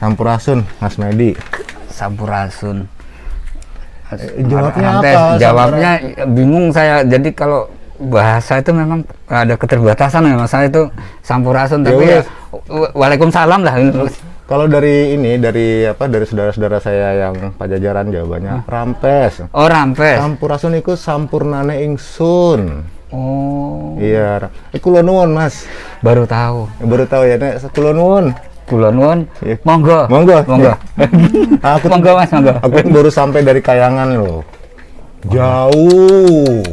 Sampurasun, Mas Medi. Sampurasun. Jawabnya Rantes, apa? jawabnya bingung saya. Jadi kalau bahasa itu memang ada keterbatasan ya Mas. Saya itu Sampurasun tapi ya Waalaikumsalam lah. Kalau dari saudara-saudara saya yang Pajajaran jawabannya Rampes. Oh, Rampes. Sampurasun iku sampurnane ingsun. Oh. Iya, kula nuwun Mas. Baru tahu. Baru tahu ya Nek, kula nuwun. Kula nuwun. Iya. Monggo. Monggo. Aku Monggo Mas, monggo. Aku baru sampai dari Kayangan loh. Jauh.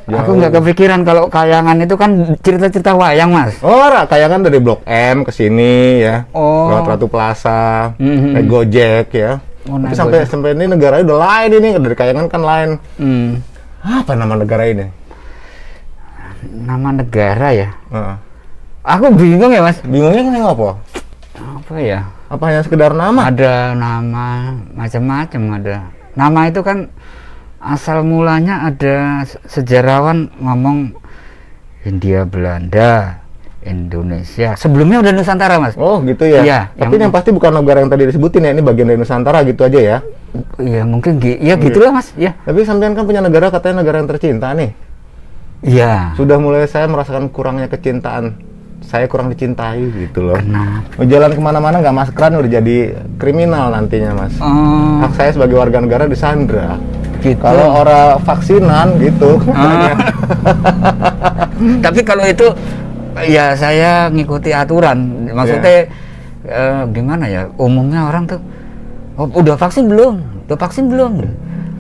Aku nggak kepikiran kalau Kayangan itu kan cerita-cerita wayang Mas. Oh, Kayangan dari Blok M ke sini ya. Oh. Lewat Ratu Plaza, naik Gojek ya. Oh, Tapi naik sampai ini negaranya udah lain ini, dari Kayangan kan lain. Apa nama negara ini? Nama negara ya? Heeh. Aku bingung ya Mas. Bingungnya ini apa? Apa ya? Apa hanya sekedar nama? Ada nama macam-macam ada. Nama itu kan asal mulanya ada sejarawan ngomong Hindia Belanda, Indonesia. Sebelumnya udah Nusantara Mas. Oh gitu ya. Iya. Tapi yang pasti bukan negara yang tadi disebutin ya. Ini bagian dari Nusantara gitu aja ya. Iya mungkin ya gitulah Mas. Ya. Tapi sampean kan punya negara katanya negara yang tercinta nih. Iya. Sudah mulai saya merasakan kurangnya kecintaan. Saya kurang dicintai gitu loh. Kenapa? Jalan kemana-mana nggak maskeran udah jadi kriminal nantinya Mas. Oh, Hak saya sebagai warga negara disandra. gitu. Kalau orang vaksinan gitu. Tapi kalau itu ya saya ngikuti aturan. Maksudnya gimana ya? Umumnya orang tuh udah vaksin belum? Udah vaksin belum?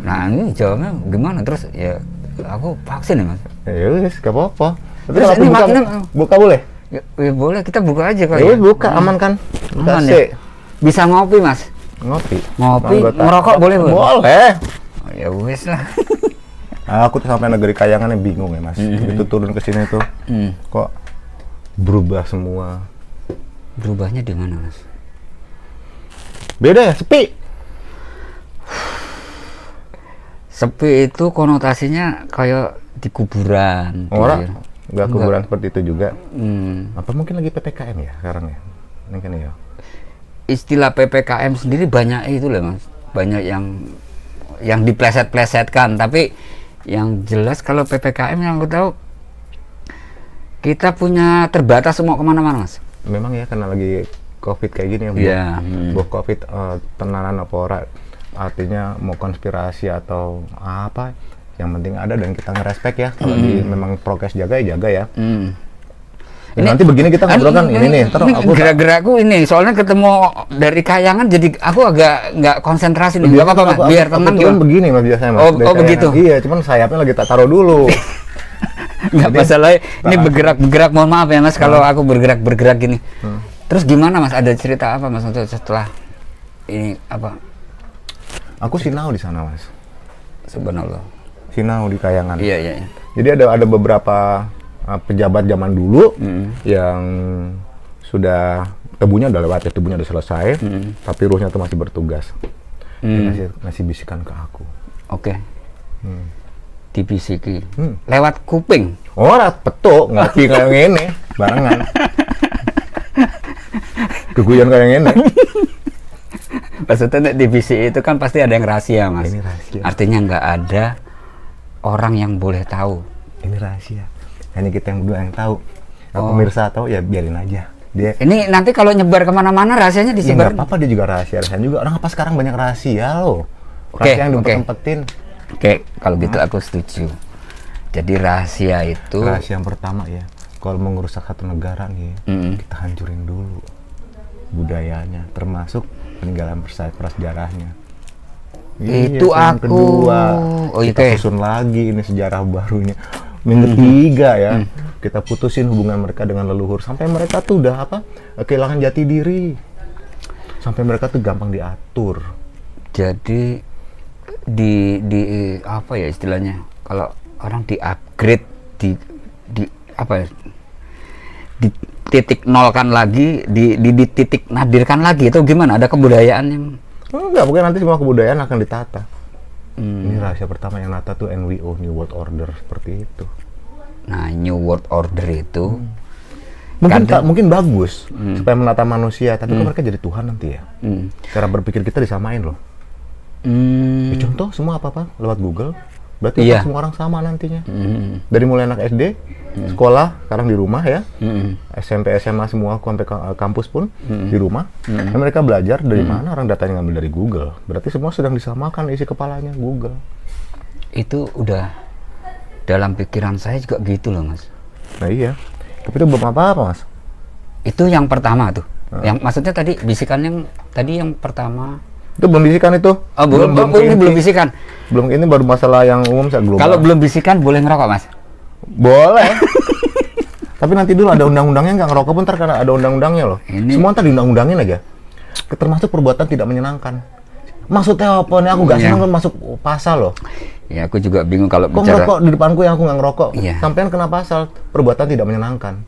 Nah ini jawabnya gimana? Terus ya aku vaksin ya Mas. Ya wis, gak apa-apa. Tapi Terus kalau ini buka, maksudnya buka boleh? Ya boleh, kita buka aja kali Ya ya. wis, buka, aman kan? Buka Aman sih. ya? Bisa ngopi Mas? Ngopi. Ngopi, Anggota. ngerokok boleh Bu? Boleh. Oh, ya wis lah. Aku tuh sampai negeri Kayangan yang bingung ya Mas. Itu turun ke sini tuh, kok berubah semua. Berubahnya di mana Mas? Beda ya, sepi. Sepi itu konotasinya kayak di kuburan. Orang gitu. nggak kuburan seperti itu juga. Hmm. Apa mungkin lagi PPKM ya sekarang ya? Ini kan ya. Istilah PPKM sendiri banyak itu loh Mas. Banyak yang dipleset-plesetkan, tapi yang jelas kalau PPKM yang aku tahu kita punya terbatas semua kemana-mana Mas. Memang ya karena lagi COVID kayak gini ya. Iya. Buat COVID tenanan apa ora, artinya mau konspirasi atau apa, yang penting ada dan kita ngerespek ya. Kalau memang prokes jaga ya jaga ya. Ya, nanti begini kita ngobrol kan ini nih, terus aku gerak-gerakku ini soalnya ketemu dari Kayangan jadi aku agak nggak konsentrasi nih. Nggak apa-apa Mas, biar tenang gitu. gitu. Begini Mas biasanya Mas. Oh, Dari Kayangan. begitu. Iya, cuman sayapnya lagi tak taruh dulu. Nggak masalah, ini bergerak-bergerak, mohon maaf ya Mas kalau aku bergerak-bergerak gini. Terus gimana Mas, ada cerita apa Mas untuk setelah ini apa? Aku sinau di sana Mas. Subhanallah. Sinau di Kayangan. Iya, iya. Jadi ada beberapa pejabat zaman dulu yang sudah tebunya udah lewat ya, tebunya udah selesai, tapi ruhnya tuh masih bertugas. Dia ngasih bisikan ke aku. Oke. Dibisiki. Lewat kuping. Ora petuk ngopi kayak ngene, barengan. Keguyon kayak ngene. Maksudnya dibisiki itu kan pasti ada yang rahasia Mas. Ini rahasia. Artinya nggak ada orang yang boleh tahu. Ini rahasia. Hanya kita yang berdua yang tahu. Kalau pemirsa tahu ya biarin aja. Dia Ini nanti kalau nyebar kemana-mana rahasianya ya disebar. nggak apa-apa, dia juga rahasia juga. Orang apa sekarang banyak rahasia loh. Oke, Rahasia yang oke. diumpetin. Oke, kalau gitu aku setuju. Jadi rahasia itu Rahasia yang pertama ya, kalau mau ngerusak satu negara nih, kita hancurin dulu budayanya, termasuk peninggalan prasejarahnya. Itu yang aku. kedua, Oh, kita oke. susun lagi ini sejarah barunya. Yang ketiga ya, kita putusin hubungan mereka dengan leluhur sampai mereka tuh udah apa? Kehilangan jati diri. Sampai mereka tuh gampang diatur. jadi di apa ya istilahnya? Kalau orang di-upgrade di apa ya? Di titik nolkan lagi, di titik nadirkan lagi itu gimana? Ada kebudayaan yang Enggak, bukan nanti semua kebudayaan akan ditata. Ini rahasia pertama yang nata tuh NWO, New World Order, seperti itu. Nah, New World Order itu mungkin bagus supaya menata manusia, tapi kan mereka jadi Tuhan nanti ya. Cara berpikir kita disamain loh. Ya, contoh semua apa-apa lewat Google, berarti kan semua orang sama nantinya. Dari mulai anak SD, sekolah, sekarang di rumah ya, SMP, SMA semua, sampai kampus pun di rumah. Dan mereka belajar dari mana? Orang datanya ngambil dari Google. Berarti semua sedang disamakan isi kepalanya Google. Itu udah dalam pikiran saya juga gitu loh Mas. Nah iya. Tapi itu belum apa-apa Mas. Itu yang pertama tuh. Yang maksudnya tadi bisikan yang tadi yang pertama. Itu belum bisikan itu. Oh, belum bisikan. Belum, ini baru masalah yang umum saya global. Kalau belum bisikan boleh ngerokok Mas? Boleh. Tapi nanti dulu ada undang-undangnya, nggak ngerokok pun ntar karena ada undang-undangnya loh. Semua ntar diundang-undangin aja. Termasuk perbuatan tidak menyenangkan. Maksudnya apa nih? Aku nggak senang kan masuk pasal loh. Ya aku juga bingung kalau kok bicara. ngerokok di depanku yang aku nggak ngerokok. Iya. Sampean kena pasal perbuatan tidak menyenangkan.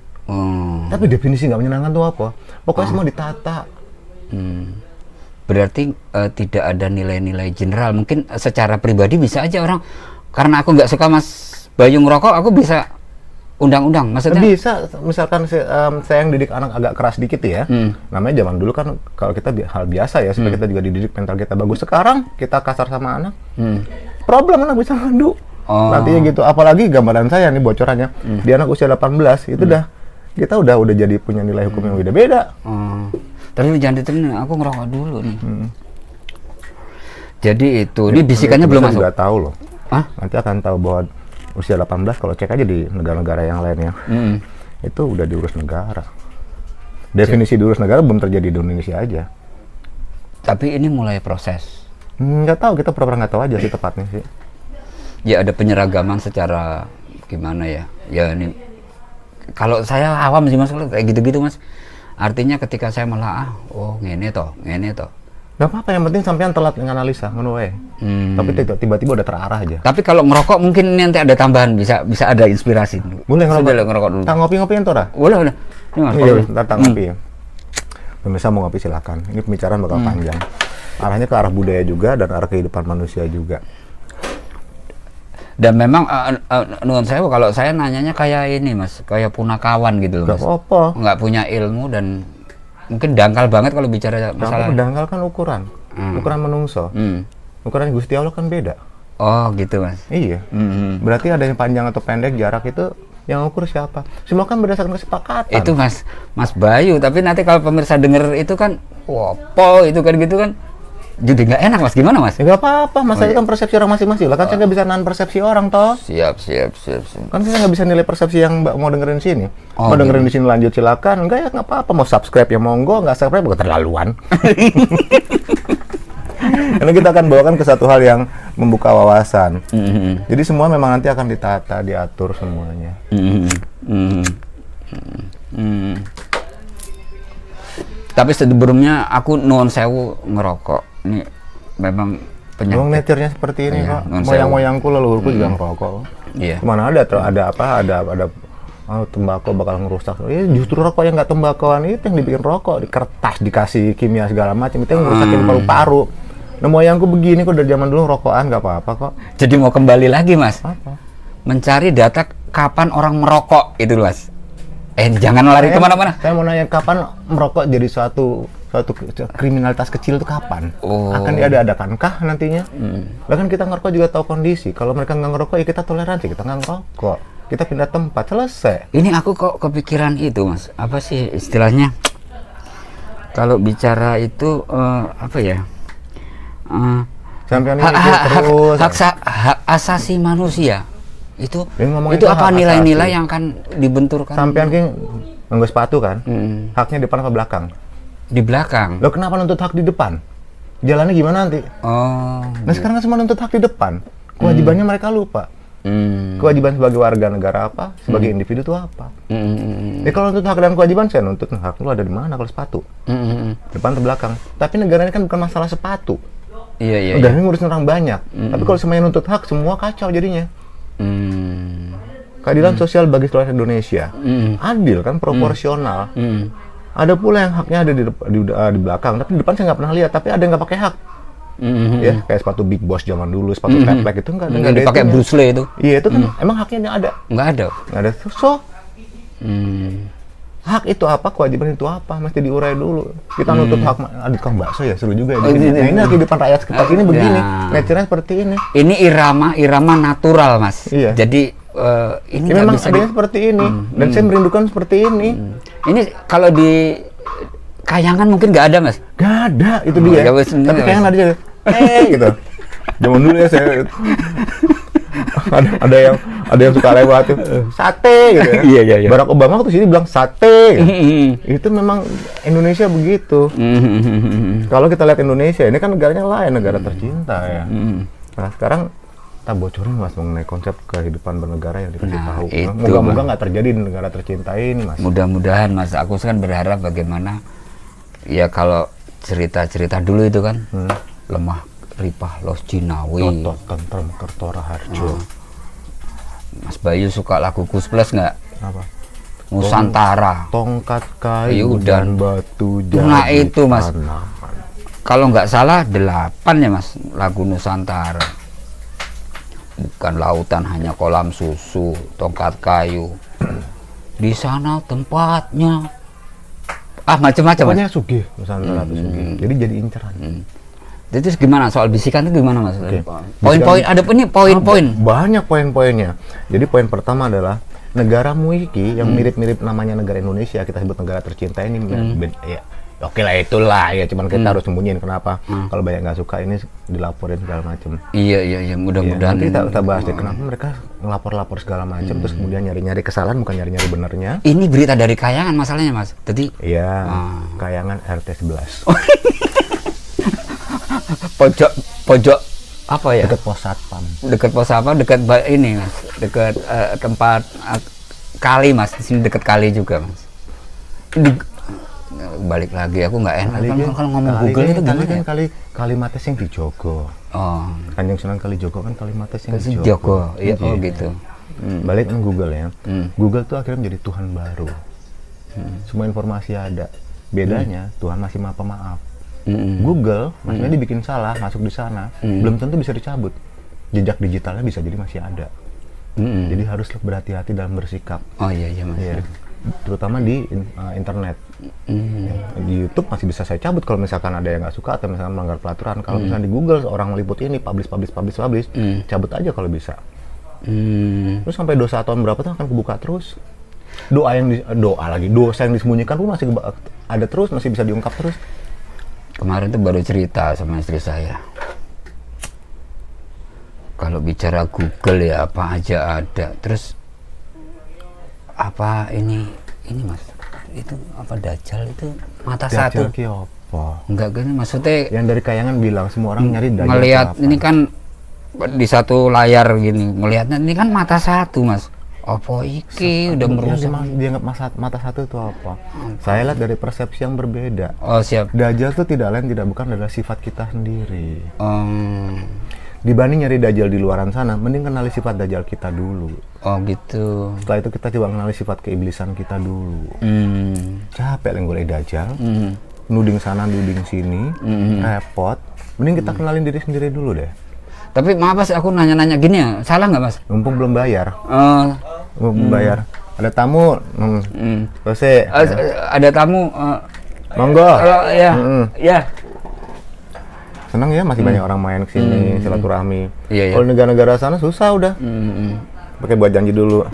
Tapi definisi nggak menyenangkan itu apa? Pokoknya semua ditata. Berarti tidak ada nilai-nilai general. Mungkin secara pribadi bisa aja orang, karena aku nggak suka Mas Bayu ngerokok, aku bisa undang-undang. Maksudnya bisa, misalkan saya yang didik anak agak keras dikit ya. Namanya zaman dulu kan kalau kita hal biasa ya, supaya kita juga dididik mental kita bagus. Sekarang kita kasar sama anak, problem anak bisa ngadu. Nantinya gitu. Apalagi gambaran saya nih bocorannya, di anak usia 18 itu kita udah jadi punya nilai hukum yang beda-beda. Tapi jangan ditemenin, aku ngerokok dulu nih. Jadi itu, ini bisikannya belum masuk. Nggak tahu loh. Nanti akan tahu bahwa usia 18 kalau cek aja di negara-negara yang lainnya. Itu udah diurus negara. Definisi diurus negara belum terjadi di Indonesia aja. Tapi ini mulai proses. Nggak tahu, kita pernah nggak tahu aja sih tepatnya sih. Ya ada penyeragaman secara gimana ya? Ya ini kalau saya awam sih Mas, kayak gitu-gitu Mas. Artinya ketika saya malah ngene toh. Gak apa-apa, yang penting sampean telat menganalisa, ngono wae. Tapi tiba-tiba udah terarah aja. Tapi kalau ngerokok mungkin nanti ada tambahan, bisa ada inspirasi. Boleh ngerokok dulu. Tak ngopi-ngopi entar dah? Boleh. Ini Mas. Iya, ntar tak ngopi. Pemirsa mau ngopi silakan. Ini pembicaraan bakal panjang. Arahnya ke arah budaya juga dan arah kehidupan manusia juga. Dan memang nuwun sewu kalau saya nanyanya kayak ini Mas, kayak punakawan gitu loh Mas. Gak apa-apa. Nggak punya ilmu dan mungkin dangkal banget kalau bicara masalah. Dangkal kan ukuran menungso. Ukuran Gusti Allah kan beda. Oh gitu Mas. Iya. Berarti ada yang panjang atau pendek jarak itu yang ukur siapa? Semua kan berdasarkan kesepakatan. Itu Mas Bayu. Tapi nanti kalau pemirsa denger itu kan, wopo itu kan gitu kan. Jadi nggak enak Mas, gimana Mas? Ya nggak apa-apa, masalahnya kan persepsi orang masing-masing lah. Kan saya nggak bisa nahan persepsi orang toh. Siap. Kan saya nggak bisa nilai persepsi yang Mbak mau dengerin sini. Mau dengerin di sini lanjut silakan. Enggak ya nggak apa-apa. Mau subscribe ya monggo, nggak subscribe bukan terlaluan. Karena kita akan bawakan ke satu hal yang membuka wawasan. Jadi semua memang nanti akan ditata, diatur semuanya. Tapi sebelumnya aku nuwun sewu ngerokok. Ini memang penyakit. Memang nature-nya seperti ini kok. Moyang-moyangku leluhurku juga ngerokok. Iya. Mana ada tembakau bakal ngerusak. Justru rokok yang nggak tembakauan itu yang dibikin rokok, di kertas dikasih kimia segala macam itu yang ngerusakin paru-paru. Nah moyangku begini kok dari zaman dulu rokokan nggak apa-apa kok. Jadi mau kembali lagi Mas. Apa? Mencari data kapan orang merokok itu Mas. Jangan lari kemana-mana. Saya mau nanya kapan merokok jadi suatu kriminalitas kecil itu kapan? Akan diadakan-kah nantinya? Bahkan kita ngerokok juga tahu kondisi. Kalau mereka nggak ngerokok ya kita toleransi, kita nggak ngerokok. Kita pindah tempat, selesai. Ini aku kok kepikiran itu Mas. Apa sih istilahnya? Kalau bicara itu apa ya? Sampai ini terus. Hak asasi manusia. Itu apa apa nilai-nilai yang akan dibenturkan? Sampean ki nganggo sepatu kan? Haknya depan apa belakang? Di belakang. Lo kenapa nuntut hak di depan? Jalannya gimana nanti? Nah sekarang kan semua nuntut hak di depan. Kewajibannya mereka lupa. Kewajiban sebagai warga negara apa? Sebagai individu itu apa? Kalau nuntut hak dan kewajiban, saya nuntut hak lu ada di mana kalau sepatu? Depan atau belakang? Tapi negara ini kan bukan masalah sepatu. Iya. Udah ini ngurusin orang banyak. Tapi kalau semuanya nuntut hak, semua kacau jadinya. Keadilan sosial bagi seluruh Indonesia. Adil kan, proporsional. Ada pula yang haknya ada di belakang, tapi di depan saya nggak pernah lihat. Tapi ada yang nggak pakai hak. Ya, kayak sepatu Big Boss zaman dulu, sepatu Flatback itu nggak ada. Dipakai Bruce Lee itu. Iya, itu kan emang haknya ada. Nggak ada. Nggak ada. So, hak itu apa, kewajiban itu apa, mesti diurai dulu. Kita nuntut hak, ada tukang bakso ya, seru juga ya. Oh, Nah ini kehidupan rakyat seperti ini begini, nature-nya seperti ini. Ini irama natural, Mas. Iya. Jadi ini Ya, memang adanya seperti ini, dan saya merindukan seperti ini. Ini kalau di Kayangan mungkin nggak ada, Mas. Gak ada, itu dia. Ya, wes, tapi Kayangan ada aja, gitu. Zaman dulu ya saya ada yang suka lewat tuh sate gitu ya. Iya. Barack Obama tuh sini bilang sate gitu. Itu memang Indonesia begitu. Kalau kita lihat Indonesia ini kan negaranya lain, negara tercinta ya. Nah sekarang kita bocorin Mas mengenai konsep kehidupan bernegara yang dikasih tahu. Moga-moga nggak terjadi di negara tercinta ini, Mas. Mudah-mudahan, Mas. Aku kan berharap bagaimana ya kalau cerita-cerita dulu itu kan lemah ripah los Jinawi, Toto tentrem Kertora Harjo. Mas Bayu suka lagu Gus Plus nggak? Apa? Nusantara. Tongkat kayu dan batu jadi nah itu, Mas. tanaman. Kalau nggak salah 8 ya, Mas, lagu Nusantara. Bukan lautan hanya kolam susu, tongkat kayu. Di sana tempatnya. Macam-macam. Pokoknya sugih Nusantara itu sugih. Jadi jadi inceran. Jadi gimana soal bisikan itu gimana, Mas? Oke. Poin-poin ada ini poin-poin. Banyak poin-poinnya. Jadi poin pertama adalah negara Muiki yang mirip-mirip namanya negara Indonesia, kita sebut negara tercinta ini. Ya, oke lah itulah ya, cuman kita harus sembunyiin kenapa. Kalau banyak nggak suka ini dilaporin segala macam. Iya, mudah-mudahan. Nanti kita bahas deh kenapa mereka ngelapor-lapor segala macam, terus kemudian nyari-nyari kesalahan bukan nyari-nyari benernya. Ini berita dari Kayangan masalahnya, Mas. Jadi iya, Kayangan RT 11. pojok apa ya? Dekat pos satpam. Dekat pos apa? Dekat ini, Mas. Dekat tempat kali, Mas. Di sini dekat kali juga, Mas. Balik lagi aku nggak enak kalau ngomong Google itu gimana ya? Kalimatnya sing dijogo. Kanjeng Sunan Kalijogo kan kalimatnya sing dijogo. Iya, gitu. Balik ke Google ya. Google tuh akhirnya menjadi Tuhan baru. Semua informasi ada. Bedanya Tuhan masih maaf pemaaf. Google maksudnya dibikin salah masuk di sana, belum tentu bisa dicabut. Jejak digitalnya bisa jadi masih ada. Jadi harus berhati-hati dalam bersikap. Oh iya Mas. Ya. Terutama di internet. Di YouTube masih bisa saya cabut kalau misalkan ada yang nggak suka atau misalkan melanggar peraturan. Kalau misalnya di Google orang meliput ini publish, cabut aja kalau bisa. Terus sampai dosa tahun berapa tuh akan kebuka terus. Dosa yang disembunyikan pun masih ada terus, masih bisa diungkap terus. Kemarin tuh baru cerita sama istri saya. Kalau bicara Google ya apa aja ada. Terus apa ini Mas? Itu apa Dajjal itu mata Dajjal satu? Dajjal apa? Enggak gini maksudnya. Yang dari Kayangan bilang semua orang nyari Dajjal. Melihat ini kan di satu layar gini, melihatnya ini kan mata satu, Mas. Apa iki udah merusak? Dianggap mata satu itu apa? Saya lihat dari persepsi yang berbeda. Oh siap. Dajjal itu tidak lain tidak bukan adalah sifat kita sendiri. Dibanding nyari Dajjal di luaran sana, mending kenali sifat Dajjal kita dulu. Oh gitu. Setelah itu kita coba kenali sifat keiblisan kita dulu. Capek yang golek Dajjal, nuding sana nuding sini, repot. Mending kita kenalin diri sendiri dulu deh. Tapi maaf Mas, aku nanya-nanya gini ya, salah nggak Mas? Mumpung belum bayar. Belum bayar. Ada tamu. Ada tamu. Monggo. Ya. Ya. Senang ya masih banyak orang main kesini silaturahmi. Iya. Kalau negara-negara sana susah udah. Pakai buat janji dulu.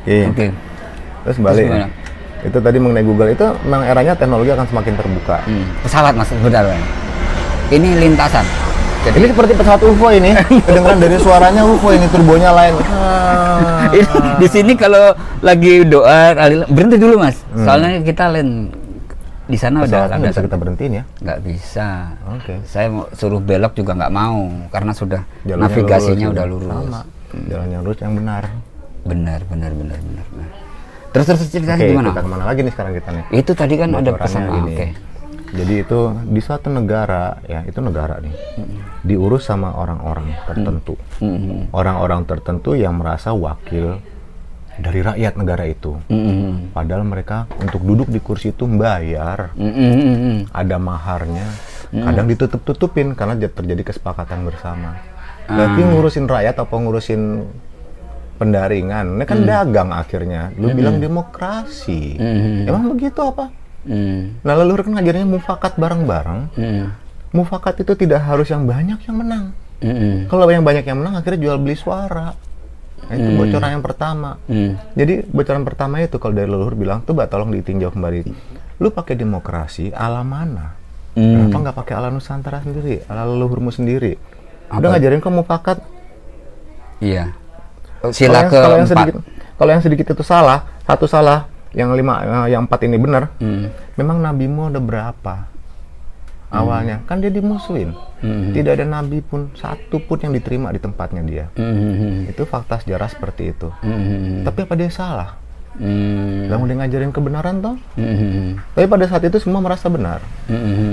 Oke. Terus balik. Itu tadi mengenai Google itu memang eranya teknologi akan semakin terbuka. Pesawat Mas, benar. Ini lintasan. Jadi ini seperti pesawat UFO ini. Kedengeran dari suaranya UFO ini, turbonya lain. Di sini kalau lagi doa berhenti dulu Mas. Soalnya kita di sana udah nggak bisa kita berhentiin ya? Nggak bisa. Oke. Saya mau suruh belok juga nggak mau karena sudah jalannya navigasinya lurus, udah lurus. Sama. Jalannya lurus yang benar. Benar. Terus ceritanya gimana? Kita kemana lagi nih sekarang kita nih? Itu tadi kan ada pesan. Oke. Jadi itu di suatu negara ya, itu negara nih diurus sama orang-orang tertentu. Orang-orang tertentu yang merasa wakil dari rakyat negara itu. Padahal mereka untuk duduk di kursi itu membayar. Ada maharnya. Kadang ditutup-tutupin karena terjadi kesepakatan bersama. Berarti ngurusin rakyat apa ngurusin pendaringan. Ini kan dagang akhirnya. Lu bilang demokrasi. Emang begitu apa? Nah, leluhur kan ngajarnya mufakat bareng-bareng. Mufakat itu tidak harus yang banyak yang menang. Kalau yang banyak yang menang, akhirnya jual beli suara. Nah, itu bocoran yang pertama. Jadi bocoran pertama itu kalau dari leluhur bilang, coba tolong ditinjau kembali. Lu pakai demokrasi ala mana? Kenapa nggak pakai ala Nusantara sendiri, ala leluhurmu sendiri? Udah ngajarin kok mufakat. Iya. Sila keempat. Kalau yang sedikit itu salah, satu salah, yang 5, yang 4 ini benar. Memang nabimu ada berapa? Awalnya kan dia dimusuhin. Tidak ada nabi pun satu pun yang diterima di tempatnya dia. Itu fakta sejarah seperti itu. Tapi apa dia salah? Lalu dia ngajarin kebenaran toh? Tapi pada saat itu semua merasa benar.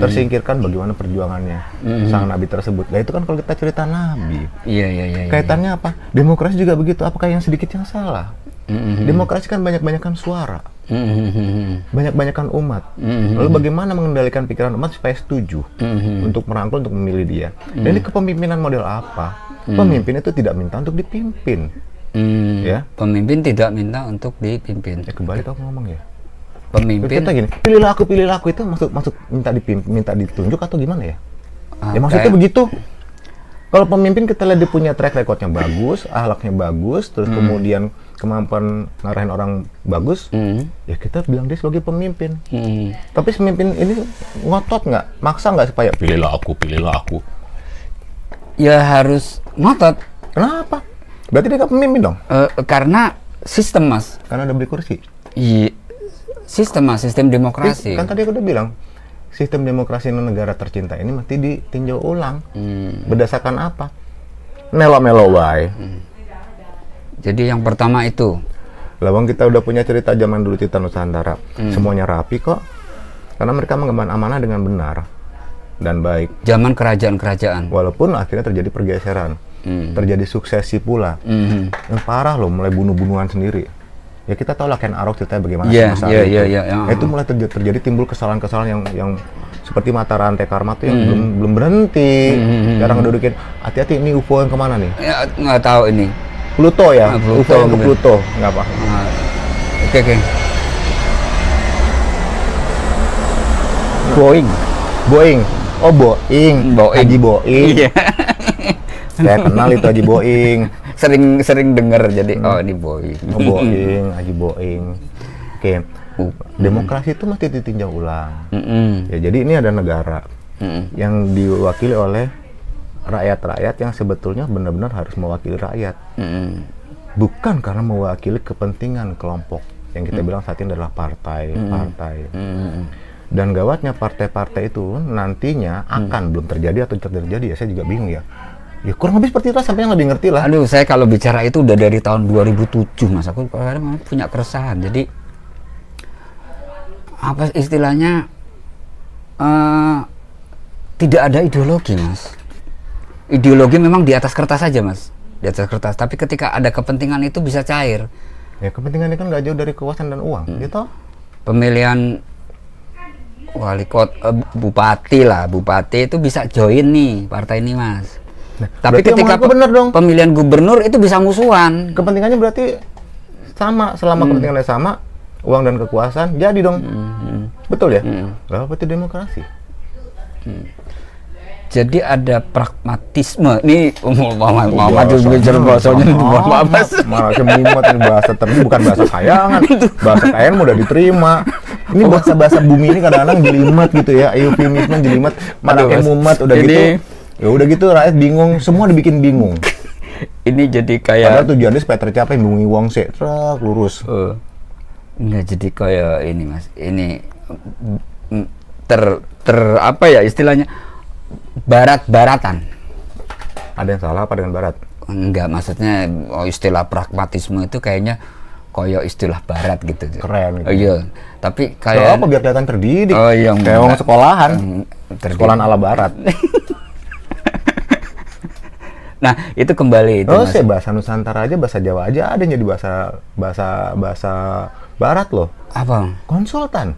Tersingkirkan bagaimana perjuangannya sang nabi tersebut. Nah itu kan kalau kita cerita nabi. Iya. Kaitannya apa? Demokrasi juga begitu. Apakah yang sedikit yang salah? Demokrasi kan banyak-banyakan suara, banyak-banyakan umat. Lalu bagaimana mengendalikan pikiran umat supaya setuju untuk merangkul, untuk memilih dia? Dan ini kepemimpinan model apa? Pemimpin itu tidak minta untuk dipimpin. Ya, Pemimpin tidak minta untuk dipimpin. Kembali kau ngomong ya. Pemimpin. Kita gini, pilihlah aku itu maksud minta dipimpin, minta ditunjuk atau gimana ya? Ya maksudnya begitu. Kalau pemimpin kita lihat dia punya track recordnya bagus, akhlaknya bagus, terus kemudian kemampuan ngarahin orang bagus, ya kita bilang dia sebagai pemimpin. Tapi pemimpin ini ngotot nggak, maksa nggak supaya pilihlah aku. Ya harus ngotot. Kenapa? Berarti dia nggak pemimpin dong? Karena sistem, Mas. Karena udah beli kursi. Iya. Sistem demokrasi. Kan tadi aku udah bilang, sistem demokrasi negara tercinta ini mesti ditinjau ulang. Berdasarkan apa? Melo-melo wae. Jadi yang pertama itu. Lawang kita udah punya cerita zaman dulu Cita Nusantara. Semuanya rapi kok. Karena mereka mengemban amanah dengan benar dan baik. Zaman kerajaan-kerajaan. Walaupun akhirnya terjadi pergeseran. Terjadi suksesi pula. Yang parah loh, mulai bunuh-bunuhan sendiri. Ya kita tahu lah Ken Arok ceritanya bagaimana. Itu mulai terjadi timbul kesalahan-kesalahan yang seperti mata rantai karma tuh yang belum berhenti. Jarang ngedudukin, hati-hati ini UFO yang kemana nih? Ya, nggak tahu ini. Pluto ya, UFO yang ke Pluto, nggak apa. Oke. Boeing. Oh Boeing. Haji Boeing. Iya. Saya kenal itu Haji Boeing. Sering denger jadi ini Boeing. Oh Boeing, Haji Boeing. Oke. Demokrasi itu mesti ditinjau ulang. Ya jadi ini ada negara yang diwakili oleh rakyat-rakyat yang sebetulnya benar-benar harus mewakili rakyat. Bukan karena mewakili kepentingan kelompok yang kita bilang saat ini adalah partai. Dan gawatnya partai-partai itu nantinya akan belum terjadi atau terjadi ya saya juga bingung ya. Ya kurang lebih seperti itu sampai yang lebih ngerti lah. Aduh, saya kalau bicara itu udah dari tahun 2007 Mas. Aku kadang punya keresahan. Jadi apa istilahnya tidak ada ideologi Mas. Ideologi memang di atas kertas saja Mas. Di atas kertas. Tapi ketika ada kepentingan itu bisa cair. Ya kepentingannya kan nggak jauh dari kekuasaan dan uang, gitu. Pemilihan wali kota, bupati itu bisa join nih partai ini Mas. Nah, tapi ketika bener dong. Pemilihan gubernur itu bisa musuhan. Kepentingannya berarti sama, selama kepentingannya sama, uang dan kekuasaan jadi dong. Betul ya? Lalu apa itu demokrasi? Jadi ada pragmatisme. Ini Muhammad bicara bahasanya malah kemumat ini bahasa tapi bukan bahasa kayangan. Bahasa kayangan mudah diterima. Ini bahasa bumi ini kadang-kadang jelimet gitu ya. Eufemisme jelimet. Malah kemumat udah ini, gitu. Ya udah gitu rakyat bingung, semua dibikin bingung. Ini jadi kayak padahal tujuannya supaya tercapai bungi wong sik truk lurus. Enggak jadi kayak ini Mas. Ini apa ya istilahnya? Barat-baratan. Ada yang salah apa dengan barat? Enggak, maksudnya istilah pragmatisme itu kayaknya kayak istilah barat gitu. Keren gitu. Iya. Tapi kayak apa biar kelihatan terdidik. Oh iya. Kayak orang sekolahan. Sekolahan ala barat. Nah, itu kembali itu. Sih bahasa Nusantara aja, bahasa Jawa aja ada yang jadi bahasa barat loh. Apa? Konsultan.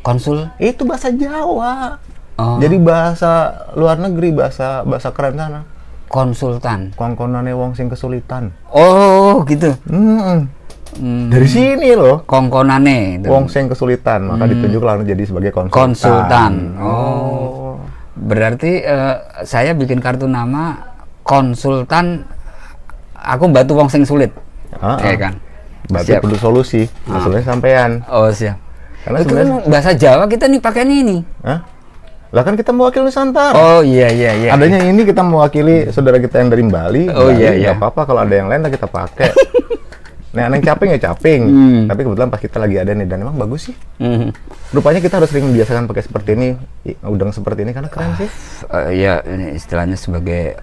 Konsul? Itu bahasa Jawa. Jadi bahasa luar negeri, bahasa keren sana. Konsultan. Kongkonane wong sing kesulitan. Oh, gitu. Dari sini loh. Kongkonane. Wong sing kesulitan, maka ditunjuk lalu jadi sebagai konsultan. Konsultan. Oh. Berarti saya bikin kartu nama konsultan. Aku bantu wong sing sulit. Ya kan. Berarti perlu solusi. Maksudnya sampean. Oh, siap. Karena itu kan bahasa Jawa kita nih pakai ini. Hah? Lah kan kita mewakili Nusantara. Oh iya. Adanya ini kita mewakili saudara kita yang dari Bali. Oh Bali, iya. Gak apa-apa kalau ada yang lain kita pakai. Nah, yang caping ya caping. Tapi kebetulan pas kita lagi ada nih dan emang bagus sih. Rupanya kita harus sering membiasakan pakai seperti ini, udang seperti ini karena keren sih. Ya ini istilahnya sebagai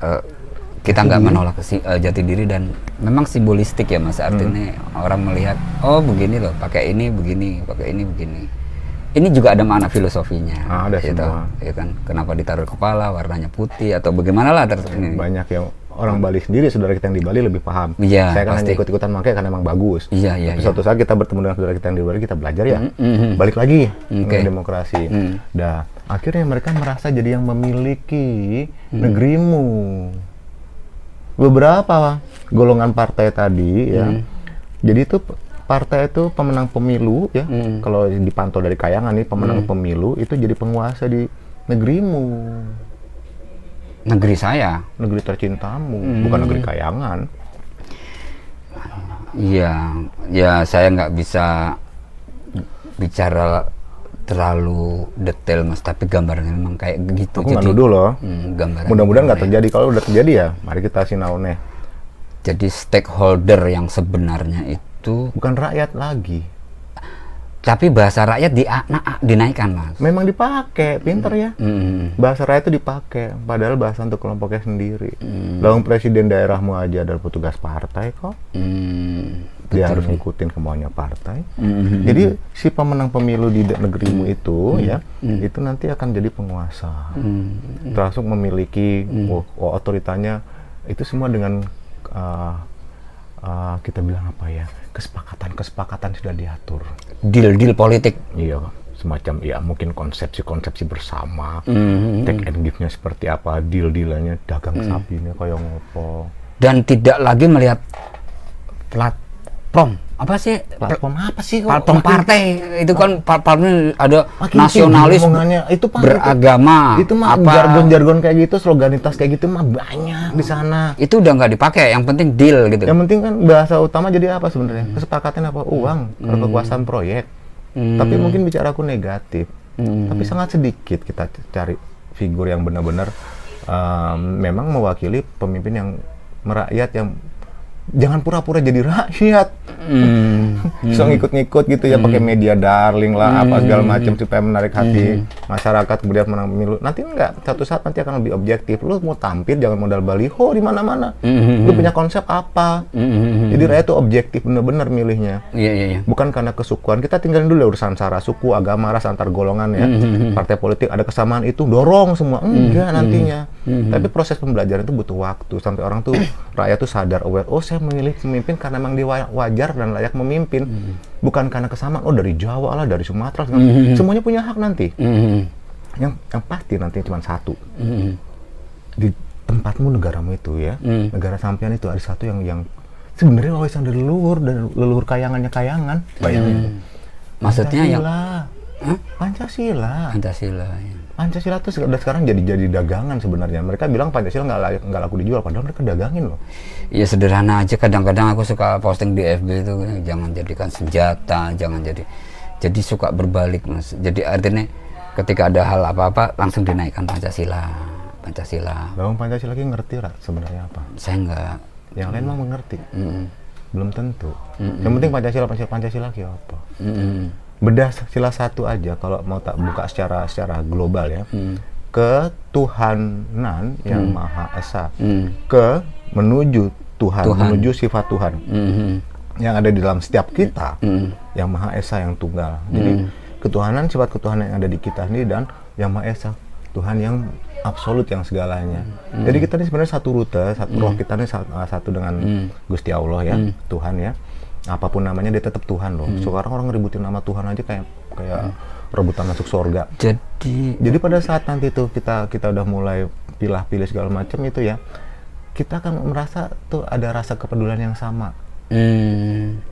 kita nggak menolak jati diri dan memang simbolistik ya Mas, artinya orang melihat oh begini loh, pakai ini begini, pakai ini begini. Ini juga ada makna filosofinya. Ada gitu, semua. ya kan? Kenapa ditaruh kepala, warnanya putih atau bagaimana lah ini. Banyak yang orang Bali sendiri, saudara kita yang di Bali lebih paham. Iya, saya kan pasti. hanya ikut-ikutan pakai karena emang bagus. Iya. Tapi suatu saat kita bertemu dengan saudara kita yang di Bali, kita belajar ya. Balik lagi dengan demokrasi. Dah, akhirnya mereka merasa jadi yang memiliki negerimu. Beberapa golongan partai tadi ya. Jadi itu partai itu pemenang pemilu ya. Kalau dipantau dari kayangan nih, pemenang pemilu itu jadi penguasa di negerimu. Negeri saya. Negeri tercintamu, bukan negeri kayangan. Iya, ya saya nggak bisa bicara terlalu detail Mas, tapi gambarnya memang kayak gitu. Aku nggak nuduh loh. Mudah-mudahan nggak terjadi. Kalau udah terjadi ya, mari kita sinaune. Jadi stakeholder yang sebenarnya itu bukan rakyat lagi. Tapi bahasa rakyat dinaikkan Mas. Memang dipakai, pinter ya. Bahasa rakyat itu dipakai, padahal bahasa untuk kelompoknya sendiri. Lalu presiden daerahmu aja adalah petugas partai kok. Dia harus ngikutin kemauannya partai. Jadi si pemenang pemilu di negerimu itu ya, itu nanti akan jadi penguasa. Termasuk memiliki otoritanya itu semua dengan kita bilang apa ya, kesepakatan sudah diatur. Deal politik. Iya, semacam ya mungkin konsepsi bersama. Take and give-nya seperti apa, deal-dealannya dagang sapinya kayak ngopo. Dan tidak lagi melihat platform. Apa sih? Platform apa sih? Platform partai. Itu kan platformnya ada nasionalis, itu beragama. Itu mah jargon-jargon kayak gitu, sloganitas kayak gitu mah banyak di sana. Itu udah nggak dipakai, yang penting deal gitu. Yang penting kan bahasa utama jadi apa sebenarnya? Kesepakatan apa? Uang, kekuasaan proyek. Tapi mungkin bicaraku negatif. Tapi sangat sedikit kita cari figur yang benar-benar memang mewakili pemimpin yang merakyat, yang jangan pura-pura jadi rakyat. So ngikut-ngikut gitu ya, pakai media darling lah, apa segala macam supaya menarik hati masyarakat, kemudian menang pemilu. Nanti enggak, satu saat nanti akan lebih objektif. Lu mau tampil jangan modal baliho di mana-mana. Lu punya konsep apa? Jadi rakyat tuh objektif bener-bener milihnya. Iya. Bukan karena kesukuan. Kita tinggalin dulu urusan sara, suku, agama, ras antar golongan ya. Partai politik ada kesamaan itu dorong semua. Enggak nantinya. Tapi proses pembelajaran itu butuh waktu sampai orang tuh rakyat tuh sadar, aware. Oh, saya memilih pemimpin karena memang dia wajar dan layak memimpin, bukan karena kesamaan. Oh, dari Jawa lah, dari Sumatera, semuanya punya hak nanti. Yang pasti nanti cuma satu. Di tempatmu, negaramu itu ya, negara sampean itu ada satu yang sebenarnya warisan dari leluhur kayangannya kayangan. Bayangin. Maksudnya yang Pancasila. Ya. Pancasila tuh udah sekarang jadi dagangan sebenarnya. Mereka bilang Pancasila nggak laku dijual, padahal mereka dagangin loh. Ya sederhana aja, kadang-kadang aku suka posting di FB itu, jangan jadikan senjata, jangan jadi suka berbalik Mas. Jadi artinya ketika ada hal apa-apa langsung dinaikkan Pancasila. Lalu Pancasila lagi ngerti sebenarnya apa? Saya enggak. Yang lain mah mengerti. Belum tentu. Yang penting Pancasila lagi apa? Bedah sila satu aja kalau mau tak buka secara global ya. Ketuhanan yang Maha Esa. Menuju Tuhan, menuju sifat Tuhan. Yang ada di dalam setiap kita, yang Maha Esa, yang tunggal. Jadi ketuhanan, sifat ketuhanan yang ada di kita ini dan yang Maha Esa, Tuhan yang absolut, yang segalanya. Jadi kita ini sebenarnya satu rute, satu roh kita ini satu dengan Gusti Allah ya, Tuhan ya. Apapun namanya dia tetap Tuhan loh. Sekarang orang ngeributin nama Tuhan aja kayak rebutan masuk surga. Jadi pada saat nanti tuh kita udah mulai pilih segala macam itu ya, kita akan merasa tuh ada rasa kepedulian yang sama.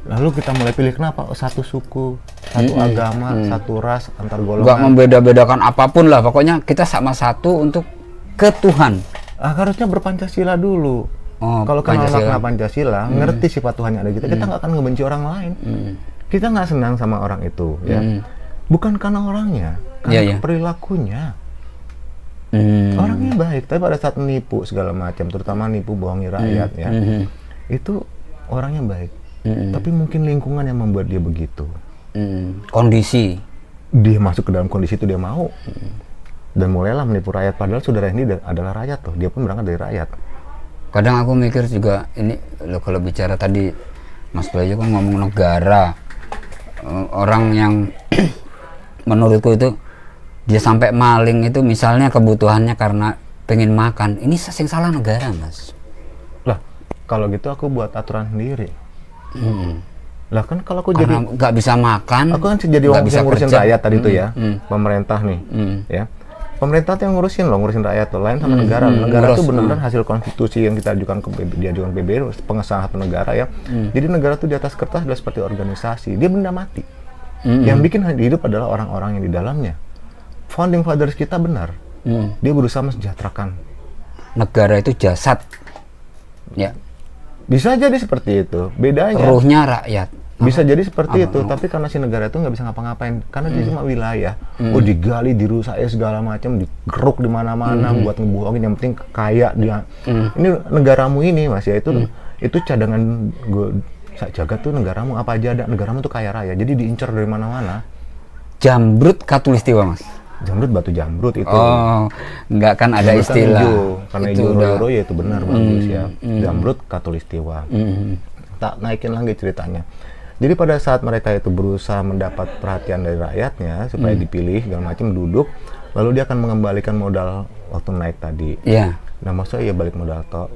Lalu kita mulai pilih kenapa? Satu suku, satu agama, satu ras, antar golongan. Nggak membeda-bedakan apapun lah, pokoknya kita sama satu untuk ke Tuhan. Harusnya berpancasila dulu. Kalau kenal makna Pancasila, ngerti sifat Tuhan yang ada kita nggak akan ngebenci orang lain. Kita nggak senang sama orang itu, ya. Bukan karena orangnya, karena perilakunya. Orangnya baik, tapi pada saat menipu segala macam, terutama nipu bohongi rakyat, ya, itu orangnya baik. Tapi mungkin lingkungan yang membuat dia begitu. Kondisi. Dia masuk ke dalam kondisi itu dia mau. Dan mulailah menipu rakyat, padahal saudara ini adalah rakyat tuh, dia pun berangkat dari rakyat. Kadang aku mikir juga ini loh, kalau bicara tadi Mas Bayu kan ngomong negara, orang yang menurutku itu dia sampai maling itu misalnya kebutuhannya karena pengen makan, ini sing salah negara, Mas. Lah kalau gitu aku buat aturan sendiri. Lah kan kalau aku karena jadi nggak bisa makan, aku kan jadi orang yang ngurusin rakyat tadi itu ya, pemerintah nih, ya. Pemerintah yang ngurusin rakyat tuh, lain sama negara. Negara itu benar-benar hasil konstitusi yang kita ajukan ke PBB, pengesahan satu negara ya. Jadi negara itu di atas kertas adalah seperti organisasi, dia benda mati. Yang bikin hidup adalah orang-orang yang di dalamnya. Founding fathers kita benar, dia berusaha mensejahterakan. Negara itu jasad, ya. Bisa jadi seperti itu, bedanya. Ruhnya rakyat. Bisa jadi seperti itu, tapi karena si negara itu nggak bisa ngapa-ngapain, karena dia cuma wilayah. Digali, dirusak segala macam, digeruk di mana-mana, buat ngebohongin. Yang penting kaya dia. Ini negaramu ini, Mas ya, itu cadangan gue jaga tuh negaramu apa aja ada. Negaramu tuh kaya raya, jadi diincar dari mana-mana. Jambrut Katulistiwa, Mas. Jamrut, batu jamrut itu. Enggak kan ada istilah. Hijau, karena hijau roro ya itu benar bagus ya. Jamrut Katulistiwa. Tak naikin lagi ceritanya. Jadi pada saat mereka itu berusaha mendapat perhatian dari rakyatnya supaya dipilih segala macam, duduk, lalu dia akan mengembalikan modal waktu naik tadi. Iya. Nah maksudnya ya balik modal toh.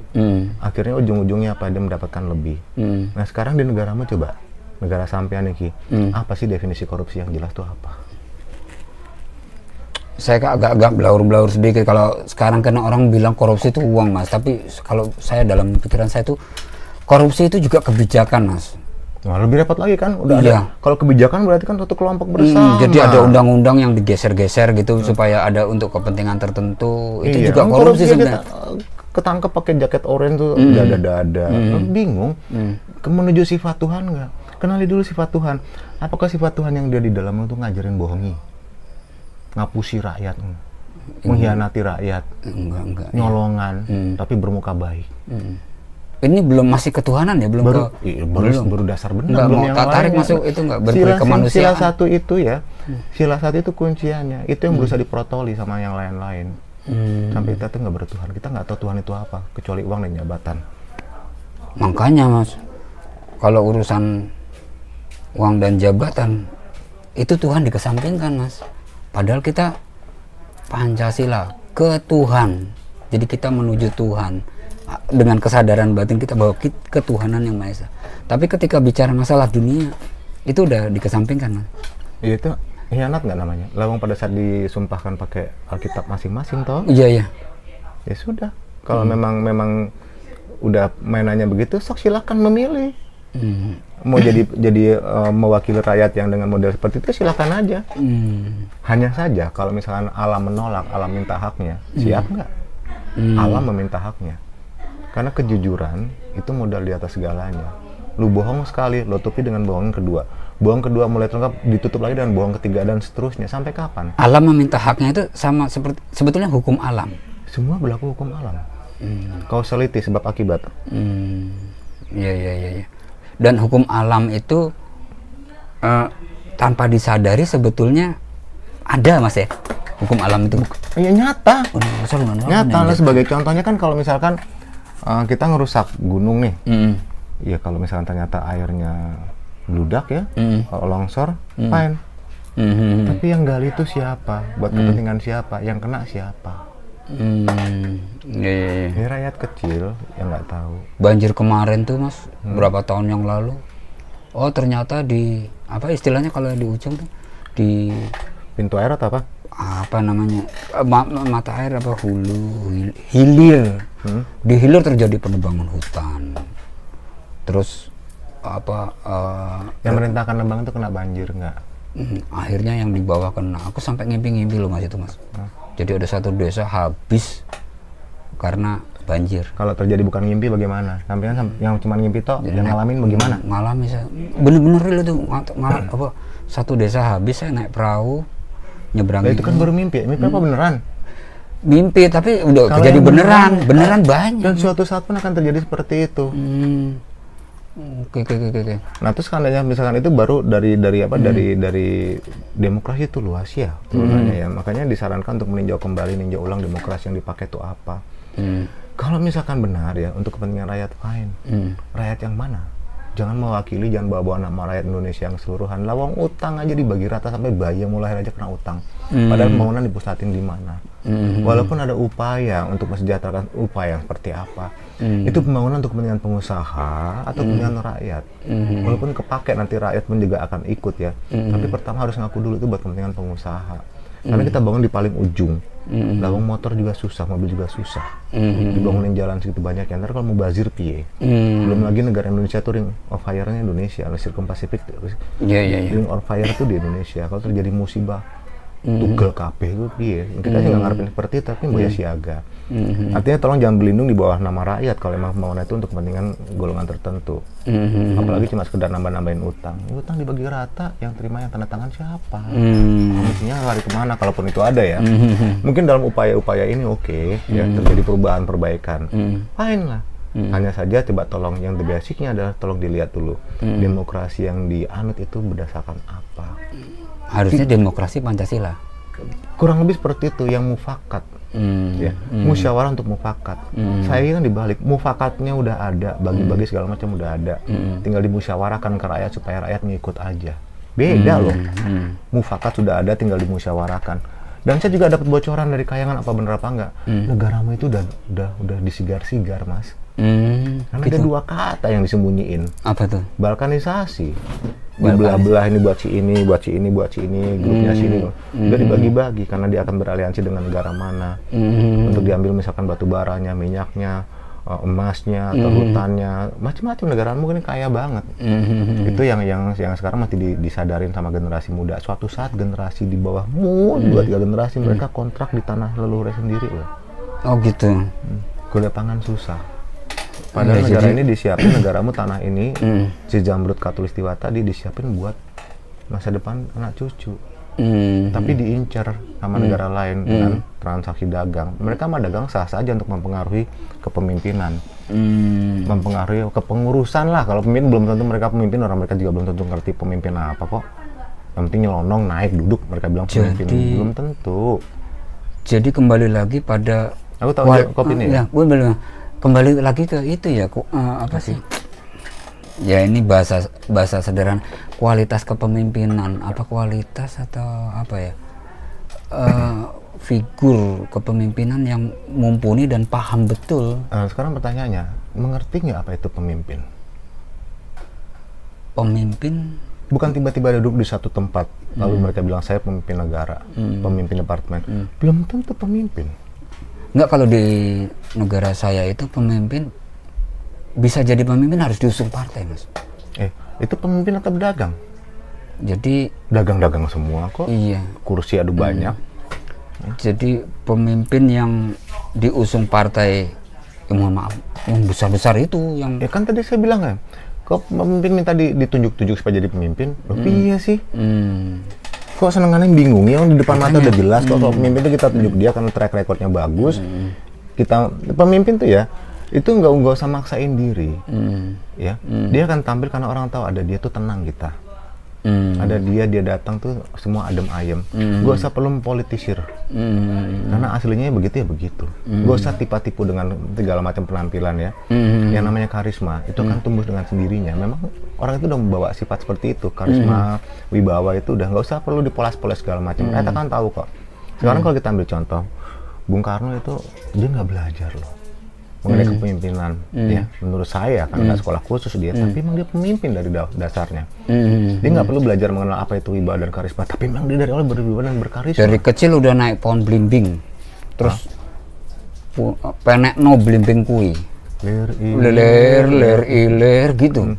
Akhirnya ujung-ujungnya apa, dia mendapatkan lebih. Nah sekarang di negaramu coba, negara sampean iki, apa sih definisi korupsi yang jelas tuh apa? Saya agak belaur-belaur sedikit kalau sekarang, karena orang bilang korupsi itu uang, Mas. Tapi kalau saya dalam pikiran saya itu korupsi itu juga kebijakan, Mas. Nah, lebih repot lagi kan, udah ada. Kalau kebijakan berarti kan satu kelompok bersama. Jadi ada undang-undang yang digeser-geser gitu supaya ada untuk kepentingan tertentu. Itu juga korupsi sebenarnya. Ketangkep pakai jaket oranye tuh dada-dada. Bingung. Menuju sifat Tuhan nggak? Kenali dulu sifat Tuhan. Apakah sifat Tuhan yang dia di dalamnya tuh ngajarin bohongi, ngapusi rakyat, mengkhianati rakyat, enggak, nyolongan, tapi bermuka baik. Ini belum masih ketuhanan ya, belum baru dasar benar, belum belum yang tarik masuk itu enggak berperi kemanusiaan. Sila satu itu ya, sila satu itu kunciannya, itu yang berusaha diprotoli sama yang lain-lain. Sampai kita tuh nggak bertuhan, kita nggak tahu Tuhan itu apa kecuali uang dan jabatan. Makanya Mas, kalau urusan uang dan jabatan itu Tuhan dikesampingkan, Mas. Padahal kita Pancasila ke Tuhan, jadi kita menuju Tuhan dengan kesadaran batin kita bahwa ketuhanan yang Maha Esa. Tapi ketika bicara masalah dunia itu udah dikesampingkan, Mas. Iya, itu hianat nggak namanya? Lawang pada saat disumpahkan pakai Alkitab masing-masing toh? Iya. Ya sudah. Kalau memang udah mainannya begitu, sok silakan memilih. Mau jadi mewakili rakyat yang dengan model seperti itu silakan aja. Hanya saja kalau misalkan alam menolak, alam minta haknya, siap nggak? Alam meminta haknya. Karena kejujuran itu modal di atas segalanya. Lu bohong sekali, lo tutupi dengan bohong kedua. Bohong kedua mulai terungkap, ditutup lagi dengan bohong ketiga dan seterusnya. Sampai kapan? Alam meminta haknya itu sama seperti sebetulnya hukum alam. Semua berlaku hukum alam. Causality, sebab akibat. Iya. Dan hukum alam itu tanpa disadari sebetulnya ada, Mas ya. Hukum alam itu. Iya nyata. Nyata lah, sebagai contohnya kan kalau misalkan kita ngerusak gunung nih. Ya kalau misalkan ternyata airnya bludak ya, kalau longsor, fine. Tapi yang gali itu siapa? Buat kepentingan siapa? Yang kena siapa? Iya. Ini rakyat kecil yang nggak tahu. Banjir kemarin tuh, Mas, berapa tahun yang lalu. Oh, ternyata di apa istilahnya kalau di ujung tuh di pintu air atau apa? Apa namanya? Mata air apa hilir. Di hilir terjadi penebangan hutan. Terus yang merintahkan Lembang itu kena banjir nggak? Akhirnya yang di bawah kena. Aku sampai ngimpi-ngimpi loh Mas itu Mas. Jadi ada satu desa habis karena banjir. Kalau terjadi bukan ngimpi bagaimana? Sampai yang cuma ngimpi toh, yang ngalamin bagaimana? Ngalami saya. Bener-bener real itu. Satu desa habis, saya naik perahu nyebrang. Itu kan baru mimpi. Mimpi apa beneran? Mimpi, tapi udah Kalau jadi yang beneran banyak. Dan suatu saat pun akan terjadi seperti itu. Oke. Nah terus seandainya misalkan itu baru dari demokrasi itu luas ya turunannya ya. Makanya disarankan untuk meninjau ulang demokrasi yang dipakai itu apa. Kalau misalkan benar ya untuk kepentingan rakyat fine. Rakyat yang mana? Jangan mewakili, jangan bawa-bawa nama rakyat Indonesia yang keseluruhan. Lawang utang aja dibagi rata sampai bayi yang mulai lahir aja kena utang. Padahal pembangunan dipusatin di mana? Walaupun ada upaya untuk mensejahterakan, upaya seperti apa? Itu pembangunan untuk kepentingan pengusaha atau kepentingan rakyat. Walaupun kepake nanti rakyat pun juga akan ikut ya. Tapi pertama harus ngaku dulu itu buat kepentingan pengusaha. Karena kita bangun di paling ujung. Lawang motor juga susah, mobil juga susah. Dibangunin jalan segitu banyak ya. Ntar kalau mau bazir piye? Belum lagi negara Indonesia tuh ring of fire-nya Indonesia, Circum Pacific. Ring of fire tuh di Indonesia. Kalau terjadi musibah tugel kabeh itu piye? Kita sih nggak ngarepin seperti itu, tapi boya siaga. Artinya tolong jangan berlindung di bawah nama rakyat kalau emang pembangunan itu untuk kepentingan golongan tertentu. Apalagi cuma sekedar nambah-nambahin utang. Utang dibagi rata, yang terima yang tanda tangan siapa? Mestinya lari kemana kalaupun itu ada ya. Mungkin dalam upaya-upaya ini oke, ya terjadi perubahan perbaikan. Fine lah. Hanya saja coba tolong yang the basicnya adalah tolong dilihat dulu demokrasi yang dianut itu berdasarkan apa. Harusnya demokrasi Pancasila. Kurang lebih seperti itu yang mufakat. Ya, musyawarah untuk mufakat. Saya kan dibalik, mufakatnya udah ada, bagi-bagi segala macam udah ada. Tinggal dimusyawarahkan ke rakyat supaya rakyat ngikut aja. Beda loh. Mufakat sudah ada, tinggal dimusyawarahkan. Dan saya juga dapat bocoran dari Kayangan apa bener apa enggak. Negaramu itu udah disigar-sigar, Mas. Karena gitu. ada dua kata yang disembunyiin. Apa tuh? Balkanisasi. Dibelah-belah ini buat si ini, buat si ini, buat si ini, grupnya sini. Udah dibagi-bagi karena dia akan beraliansi dengan negara mana. Untuk diambil misalkan batu baranya, minyaknya, emasnya, atau hutannya, macam-macam. Negara mungkin kaya banget. Itu yang sekarang masih disadarin sama generasi muda. Suatu saat generasi di bawahmu, 2-3 generasi mereka kontrak di tanah leluhur sendiri loh. Oh gitu. Gula pangan susah. Padahal negara ini disiapin, negaramu tanah ini, si Jamrut Katulistiwa tadi disiapin buat masa depan anak cucu. Tapi diincar sama negara lain dengan transaksi dagang. Mereka mah dagang sah saja untuk mempengaruhi kepemimpinan, mempengaruhi kepengurusan lah. Kalau pemimpin belum tentu mereka pemimpin, orang mereka juga belum tentu ngerti pemimpin apa kok. Yang penting nyelonong, naik, duduk, mereka bilang pemimpin. Belum tentu. Jadi kembali lagi pada aku tahu kopi ini. Ya, gue bilang kembali lagi ke itu ya, apa sih? Ya ini bahasa sederhana, kualitas kepemimpinan, apa kualitas atau apa ya? Figur kepemimpinan yang mumpuni dan paham betul. Sekarang pertanyaannya, mengerti nggak apa itu pemimpin? Pemimpin bukan tiba-tiba duduk di satu tempat lalu mereka bilang saya pemimpin negara, pemimpin departemen. Belum tentu pemimpin. Enggak, kalau di negara saya itu pemimpin bisa jadi pemimpin harus diusung partai, Mas. Itu pemimpin atau pedagang? Jadi dagang-dagang semua kok. Iya. Kursi adu banyak. Jadi pemimpin yang diusung partai, mohon maaf, yang besar-besar itu yang. Ya kan tadi saya bilang kan, kok pemimpin minta ditunjuk-tunjuk supaya jadi pemimpin? Iya sih. Kok senengannya bingung ya, di depan mata udah jelas kok kalau pemimpin itu kita tunjuk dia karena track recordnya bagus. Kita pemimpin tuh ya itu nggak usah maksain diri, ya. Dia akan tampil karena orang tahu ada dia tuh tenang kita. Ada dia datang tuh semua adem ayem. Gak usah perlu mempolitisir, karena aslinya begitu ya begitu. Gak usah tipu-tipu dengan segala macam penampilan ya. Yang namanya karisma itu kan tumbuh dengan sendirinya. Memang orang itu udah membawa sifat seperti itu, karisma, wibawa itu udah nggak usah perlu dipoles-poles segala macam. Kita kan tahu kok. Sekarang kalau kita ambil contoh, Bung Karno itu dia nggak belajar loh mengenai kepemimpinan, ya menurut saya kan nggak sekolah khusus dia, tapi memang dia pemimpin dari dasarnya. Dia nggak perlu belajar mengenal apa itu wibawa dan karisma, tapi memang dia dari awal berwibawa dan berkarisma. Dari kecil udah naik pohon belimbing, terus penekno blimbing kuwi. Ler iler gitu.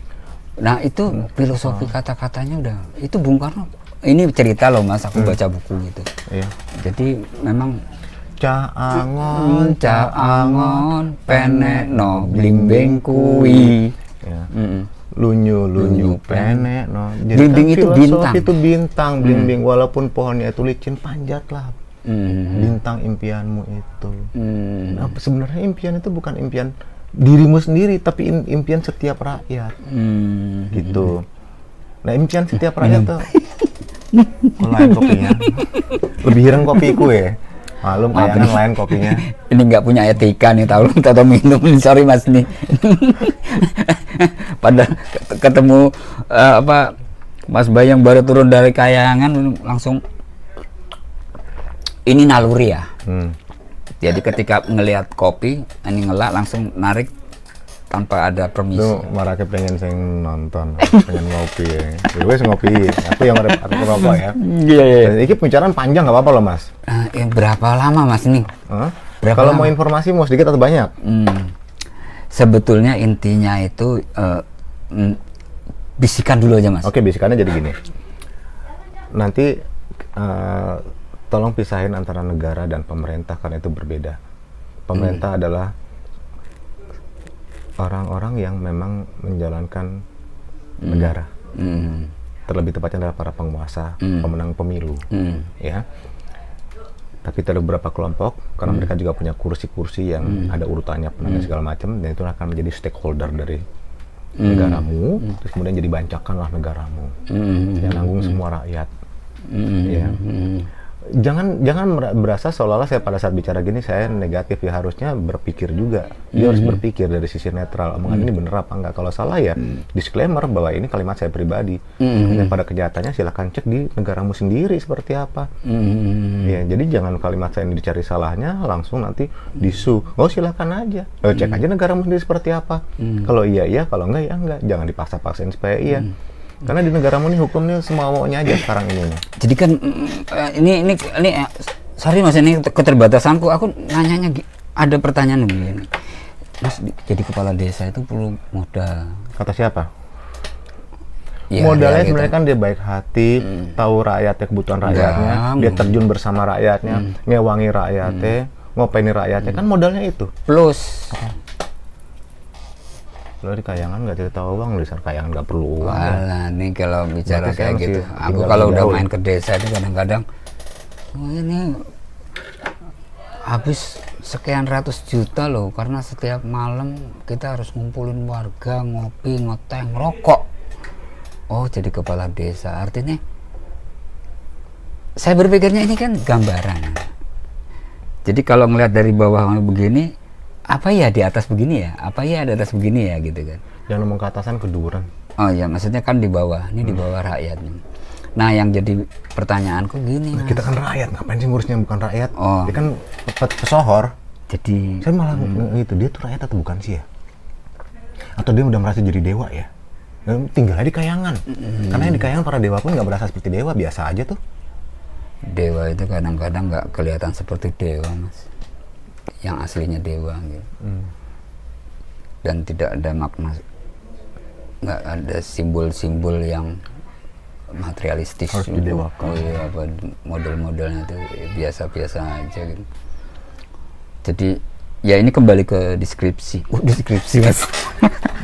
Nah itu filosofi kata-katanya udah, itu Bung Karno. Ini cerita loh Mas, aku baca buku gitu. Iya. Jadi memang caangon penekno blimbing kuwi. Ya. Lunyu penekno. Blimbing itu bintang. Itu bintang, blimbing walaupun pohonnya itu licin, panjatlah. Bintang impianmu itu. Nah, sebenarnya impian itu bukan impian dirimu sendiri, tapi impian setiap rakyat. Gitu. Nah, impian setiap rakyat tuh. Lain kopinya. Lebih hirang kopiku ya. Malum kayangan lain kopinya. Ini nggak punya etika nih, tahu minum. Sorry Mas nih. Pada ketemu Mas Bayang baru turun dari kayangan langsung ini naluri ya. Jadi ketika ngelihat kopi, ini ngelak langsung narik tanpa ada permisi. Itu marake pengen saya nonton, pengen ngopi ya. Wes ngopi, aku yang aku ngerokok ya. Iya. Ini pembicaraan panjang nggak apa-apa loh Mas. Berapa lama Mas nih? Kalau mau informasi mau sedikit atau banyak? Sebetulnya intinya itu bisikan dulu aja Mas. Oke, bisikannya jadi gini. Nanti tolong pisahin antara negara dan pemerintah karena itu berbeda. Pemerintah adalah orang-orang yang memang menjalankan negara. Terlebih tepatnya adalah para penguasa, pemenang pemilu, ya. Tapi ada beberapa kelompok karena mereka juga punya kursi-kursi yang ada urutannya penanda segala macam, dan itu akan menjadi stakeholder dari negaramu, terus kemudian jadi bancakanlah negaramu, yang nanggung semua rakyat. Ya. Jangan berasa seolah-olah saya pada saat bicara gini saya negatif, ya harusnya berpikir juga. Dia harus berpikir dari sisi netral. Omongan ini bener apa enggak? Kalau salah ya disclaimer bahwa ini kalimat saya pribadi. Dan pada kenyataannya silakan cek di negaramu sendiri seperti apa. Ya, jadi jangan kalimat saya ini dicari salahnya langsung nanti disu. Oh silakan aja. Cek aja negaramu sendiri seperti apa. Kalau iya iya, kalau enggak ya enggak. Jangan dipaksa-paksain supaya iya. Karena di negaramu nih hukumnya semau-maunya aja sekarang ini. Jadi kan ini sorry Mas, ini keterbatasanku. Aku nanyanya ada pertanyaan begini. Mas, jadi kepala desa itu perlu modal. Kata siapa? Ya, modalnya ya, sebenarnya gitu. kan dia baik hati, tahu rakyatnya, kebutuhan rakyatnya, dia terjun bersama rakyatnya, ngewangi rakyatnya, ngopeni rakyatnya, kan modalnya itu. Plus Kalau di kayangan nggak cerita uang, di kayangan nggak perlu uang. Walah, nih kalau bicara berarti kayak gitu, aku tinggal kalau udah jauh. main ke desa itu kadang-kadang, oh ini habis sekian ratus juta loh, karena setiap malam kita harus ngumpulin warga, ngopi, ngeteh, ngerokok. Oh, jadi kepala desa, artinya saya berpikirnya ini kan gambaran. Jadi kalau ngelihat dari bawah begini, apa ya di atas begini ya? Apa ya di atas begini ya gitu kan? Jangan ngomong ke atasan keduran. Oh ya, maksudnya kan di bawah, ini di bawah rakyat nih. Nah, yang jadi pertanyaanku gini, Mas. Kita kan rakyat, ngapain sih ngurusnya bukan rakyat? Oh. Dia kan pesohor. Jadi Saya malah gitu, dia tuh rakyat atau bukan sih ya? Atau dia udah merasa jadi dewa ya? Tinggalnya di kayangan. Karena yang di kayangan para dewa pun nggak berasa seperti dewa, biasa aja tuh. dewa itu kadang-kadang nggak kelihatan seperti dewa, Mas. Yang aslinya dewa gitu. Dan tidak ada makna, nggak ada simbol-simbol yang materialistis. Harus didewakan. Oh iya, apa model-modelnya itu biasa-biasa aja gitu. Jadi ya ini kembali ke deskripsi. Deskripsi, Mas.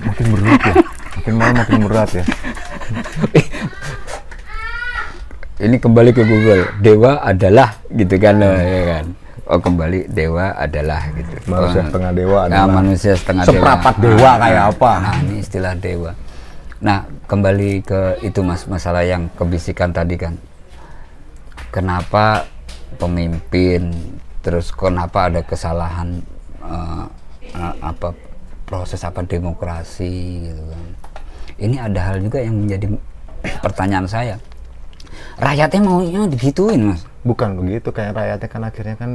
Makin berat ya. Makin malam makin berat ya. Ini kembali ke Google. Dewa adalah gitu kan, ya kan. Oh, kembali dewa adalah gitu. Manusia setengah dewa adalah. Nah, manusia setengah seprapat dewa kayak apa? Nah, ini istilah dewa. Nah, kembali ke itu, Mas, masalah yang kebisikan tadi kan. Kenapa pemimpin, terus kenapa ada kesalahan apa proses apa demokrasi gitu kan. Ini ada hal juga yang menjadi pertanyaan saya. Rakyatnya maunya digituin, Mas. Bukan begitu, kayak rakyatnya kan akhirnya kan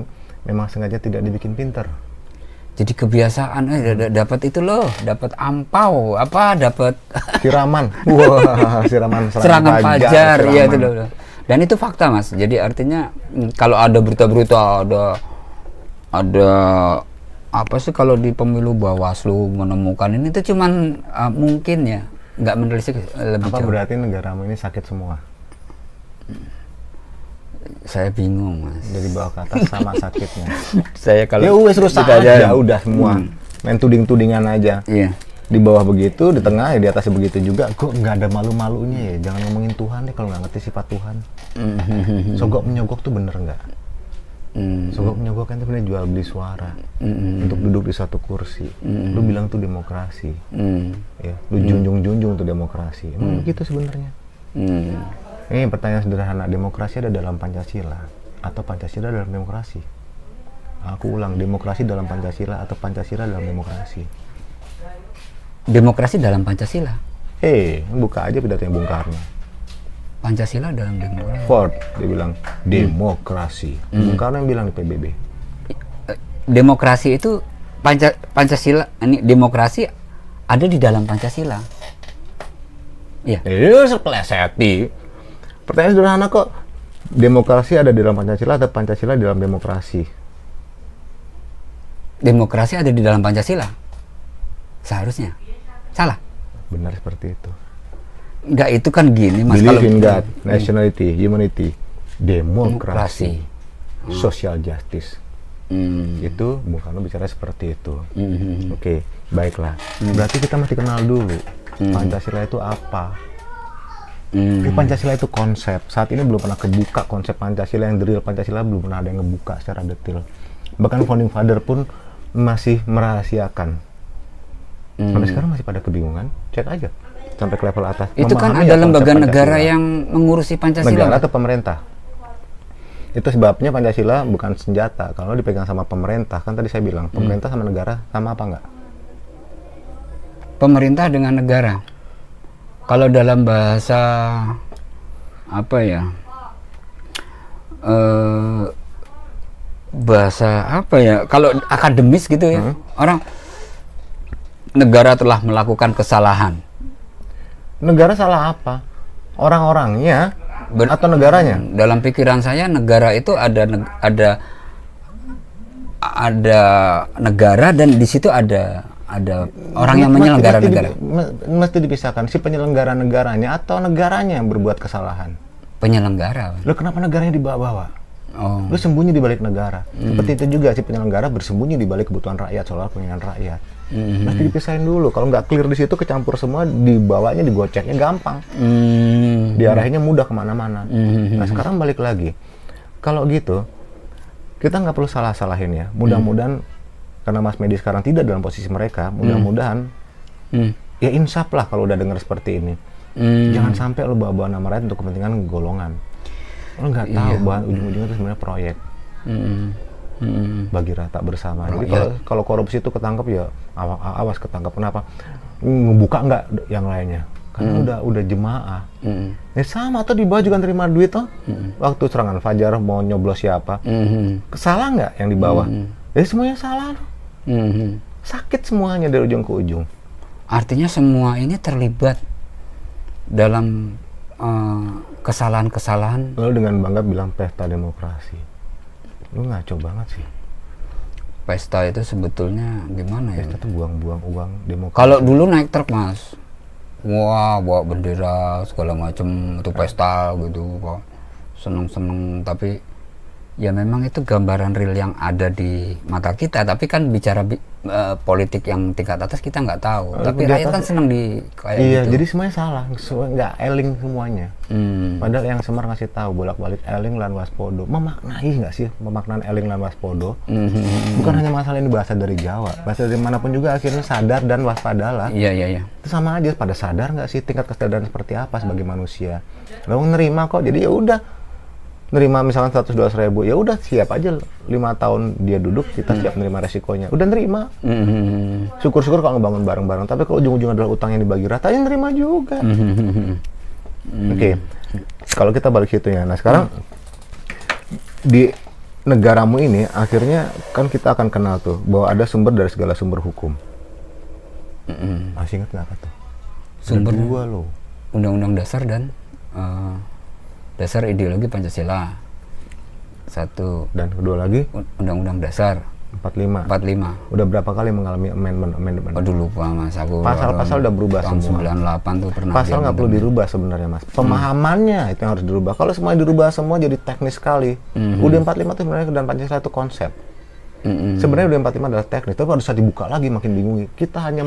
memang sengaja tidak dibikin pinter. Jadi kebiasaan dapat itu loh, dapat ampau, apa dapat siraman. Wah, siraman serangan fajar, ya itu loh. Dan itu fakta, Mas. Jadi artinya kalau ada berita-berita ada apa sih kalau di pemilu Bawaslu menemukan ini itu cuman mungkin ya nggak menelisik lebih Apa jauh. berarti negaramu ini sakit semua? Saya bingung, Mas. Dari bawah ke atas sama sakitnya. Saya kalau Ya wes rusak ditanya- aja udah semua. Main tuding-tudingan aja. Iya. Di bawah begitu, di tengah ya di atasnya begitu juga. Kok nggak ada malu-malunya ya? Jangan ngomongin Tuhan deh kalau nggak ngerti sifat Tuhan. Sogok menyogok tuh bener nggak? Sogok menyogok kan itu bener jual beli suara untuk duduk di satu kursi. Lu bilang tuh demokrasi, ya. Lu junjung tuh demokrasi. Emang begitu sebenarnya. Ini pertanyaan sederhana, demokrasi ada dalam Pancasila atau Pancasila dalam demokrasi? Aku ulang, demokrasi dalam Pancasila atau Pancasila dalam demokrasi? Demokrasi dalam Pancasila. Buka aja pidatonya Bung Karno. Pancasila dalam demokrasi. Ford, dia bilang demokrasi. Bung Karno yang bilang di PBB. Demokrasi itu Pancasila, ini demokrasi ada di dalam Pancasila. Iya. Sepeleseti. Pertanyaan sederhana kok. Demokrasi ada di dalam Pancasila atau Pancasila di dalam demokrasi? Demokrasi ada di dalam Pancasila. Seharusnya. Salah. Benar seperti itu. Enggak, itu kan gini, Mas. Believe in God, nationality, humanity, demokrasi, Demokrasi. social justice. Itu Bung Karno bicara seperti itu. Oke, baiklah. Berarti kita mesti kenal dulu Pancasila itu apa. Pancasila itu konsep. Saat ini belum pernah kebuka konsep Pancasila yang real Pancasila, belum pernah ada yang ngebuka secara detail. Bahkan founding father pun masih merahasiakan. Sampai sekarang masih pada kebingungan. Cek aja sampai ke level atas. Itu kan Memahami ada ya lembaga konsep negara Pancasila. yang mengurusi Pancasila. Negara atau pemerintah. Itu sebabnya Pancasila bukan senjata. Kalau dipegang sama pemerintah, kan tadi saya bilang pemerintah sama negara sama apa enggak? Pemerintah dengan negara. Kalau dalam bahasa apa ya? Bahasa apa ya? Kalau akademis gitu ya. Orang negara telah melakukan kesalahan. Negara salah apa? Orang-orangnya atau negaranya? Dalam pikiran saya negara itu ada negara dan di situ ada orang yang menyelenggara negara. Mesti dipisahkan si penyelenggara negaranya atau negaranya yang berbuat kesalahan. Penyelenggara. Lo kenapa negaranya dibawa-bawa? Oh. Lo sembunyi di balik negara. Seperti itu juga si penyelenggara bersembunyi di balik kebutuhan rakyat, soal keinginan rakyat. Mesti dipisahin dulu. Kalau nggak clear di situ, kecampur semua, dibawanya, digoceknya gampang. Diarahinnya mudah kemana-mana. Nah sekarang balik lagi. Kalau gitu, kita nggak perlu salah-salahin ya. Mudah-mudahan karena Mas Medi sekarang tidak dalam posisi mereka, mudah-mudahan ya insaf lah kalau udah dengar seperti ini. Jangan sampai lo bawa-bawa nama rakyat untuk kepentingan golongan. Lo nggak tahu bahwa ujung-ujungnya itu sebenarnya proyek. Bagi rata bersama. Jadi kalau korupsi itu ketangkep ya awas ketangkep. Kenapa? Ngebuka nggak yang lainnya? Karena udah jemaah. Ya sama, atau di bawah juga terima duit toh. Waktu serangan Fajar mau nyoblos siapa? Salah nggak yang di bawah? Jadi semuanya salah. Sakit semuanya dari ujung ke ujung. Artinya semua ini terlibat dalam kesalahan-kesalahan. Lalu dengan bangga bilang pesta demokrasi. Lu ngaco banget sih. Pesta itu sebetulnya gimana ya? Pesta tuh buang-buang uang demokrasi. Kalau dulu naik truk, Mas, wah bawa bendera segala macam itu pesta gitu, kok seneng-seneng. Tapi ya memang itu gambaran real yang ada di mata kita. Tapi kan bicara politik yang tingkat atas kita nggak tahu. Tapi rakyat kan seneng di kayak iya, gitu. jadi semuanya salah, nggak eling semuanya. Padahal yang Semar ngasih tahu bolak-balik eling lan waspodo. Memaknai nggak sih pemaknaan eling lan waspodo? Bukan hanya masalah ini bahasa dari Jawa, bahasa dari manapun juga akhirnya sadar dan waspadalah. Iya. Itu sama aja, pada sadar nggak sih tingkat kesadaran seperti apa sebagai manusia? Lalu nerima kok, jadi ya udah. Nerima misalkan 100-200 ribu, ya udah siap aja 5 tahun dia duduk, kita siap nerima resikonya. Udah nerima. Syukur-syukur kalau ngebangun bareng-bareng. Tapi kalau ujung-ujung adalah utang yang dibagi rata, ya nerima juga. Oke. Kalau kita balik situ ya. Nah sekarang di negaramu ini akhirnya kan kita akan kenal tuh bahwa ada sumber dari segala sumber hukum. Masih ingat nggak tuh? Sumber dua loh. Undang-undang dasar dan dasar ideologi Pancasila. Satu. Dan kedua lagi Undang-undang dasar. 45. 45. Udah berapa kali mengalami amendment? Aduh lupa mas, aku Pasal-pasal udah berubah tahun semua. 98 tuh pernah. Pasal nggak perlu dirubah sebenarnya mas. Pemahamannya itu yang harus dirubah. Kalau semuanya dirubah semua jadi teknis sekali. UUD 45 itu sebenarnya dan Pancasila itu konsep. Sebenarnya UUD 45 adalah teknis, tapi harus dibuka lagi makin bingung. Kita hanya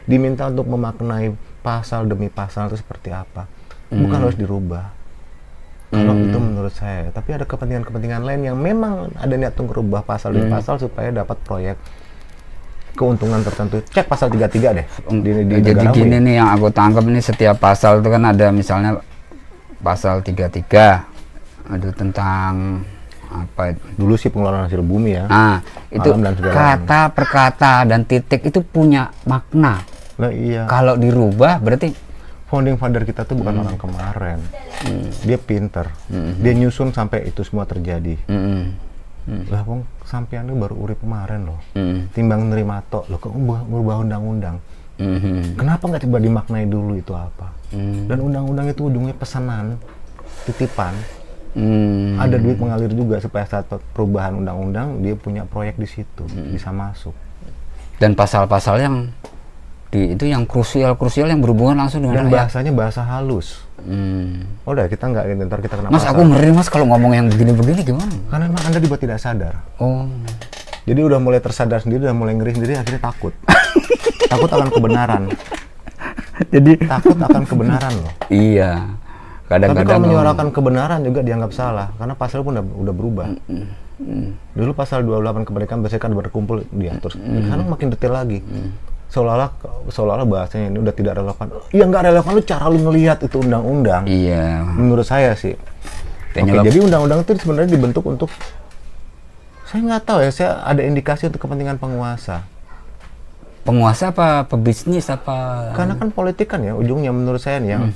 diminta untuk memaknai pasal demi pasal itu seperti apa. Bukan harus dirubah. Kalau itu menurut saya, tapi ada kepentingan-kepentingan lain yang memang ada niat untuk merubah pasal demi pasal supaya dapat proyek keuntungan tertentu. Cek pasal 33 deh. Di Jadi negaramu gini ya. nih yang aku tangkap ini, setiap pasal itu kan ada misalnya pasal 33 ada tentang apa itu? Dulu sih pengelolaan hasil bumi ya. Nah, itu Alam dan segala kata per kata dan titik itu punya makna. Nah iya. Kalau dirubah berarti Founding father kita tuh bukan orang kemarin. Dia pinter. Dia nyusun sampai itu semua terjadi. Lah wong sampean itu baru urip kemarin loh. Timbang nerima tok loh, kok ngubah undang-undang. Kenapa nggak coba dimaknai dulu itu apa? Dan undang-undang itu ujungnya pesanan, titipan. Ada duit mengalir juga supaya saat perubahan undang-undang dia punya proyek di situ, bisa masuk. dan pasal-pasal yang itu yang krusial yang berhubungan langsung dengan Dan rakyat. bahasanya bahasa halus. Udah kita nggak ntar kita kena Mas, pasal. aku ngeri mas kalau ngomong yang begini-begini gimana? Karena memang Anda dibuat tidak sadar. Oh, Jadi udah mulai tersadar sendiri, udah mulai ngeri sendiri, akhirnya takut. Takut akan kebenaran. jadi Takut akan kebenaran loh. iya. Tapi Kadang-kadang kalau menyuarakan kebenaran juga dianggap salah, karena pasal pun udah berubah. Dulu pasal 28 kemerdekaan biasanya kan berkumpul diatur. Sekarang makin detail lagi. Seolah-olah bahasanya ini udah tidak relevan. Ya nggak relevan, lu cara lu ngelihat itu undang-undang. iya. Menurut saya sih. Oke, jadi undang-undang itu sebenarnya dibentuk untuk, saya nggak tahu ya, saya ada indikasi untuk kepentingan penguasa. Penguasa apa pebisnis apa? Karena kan politik kan ya ujungnya menurut saya nih yang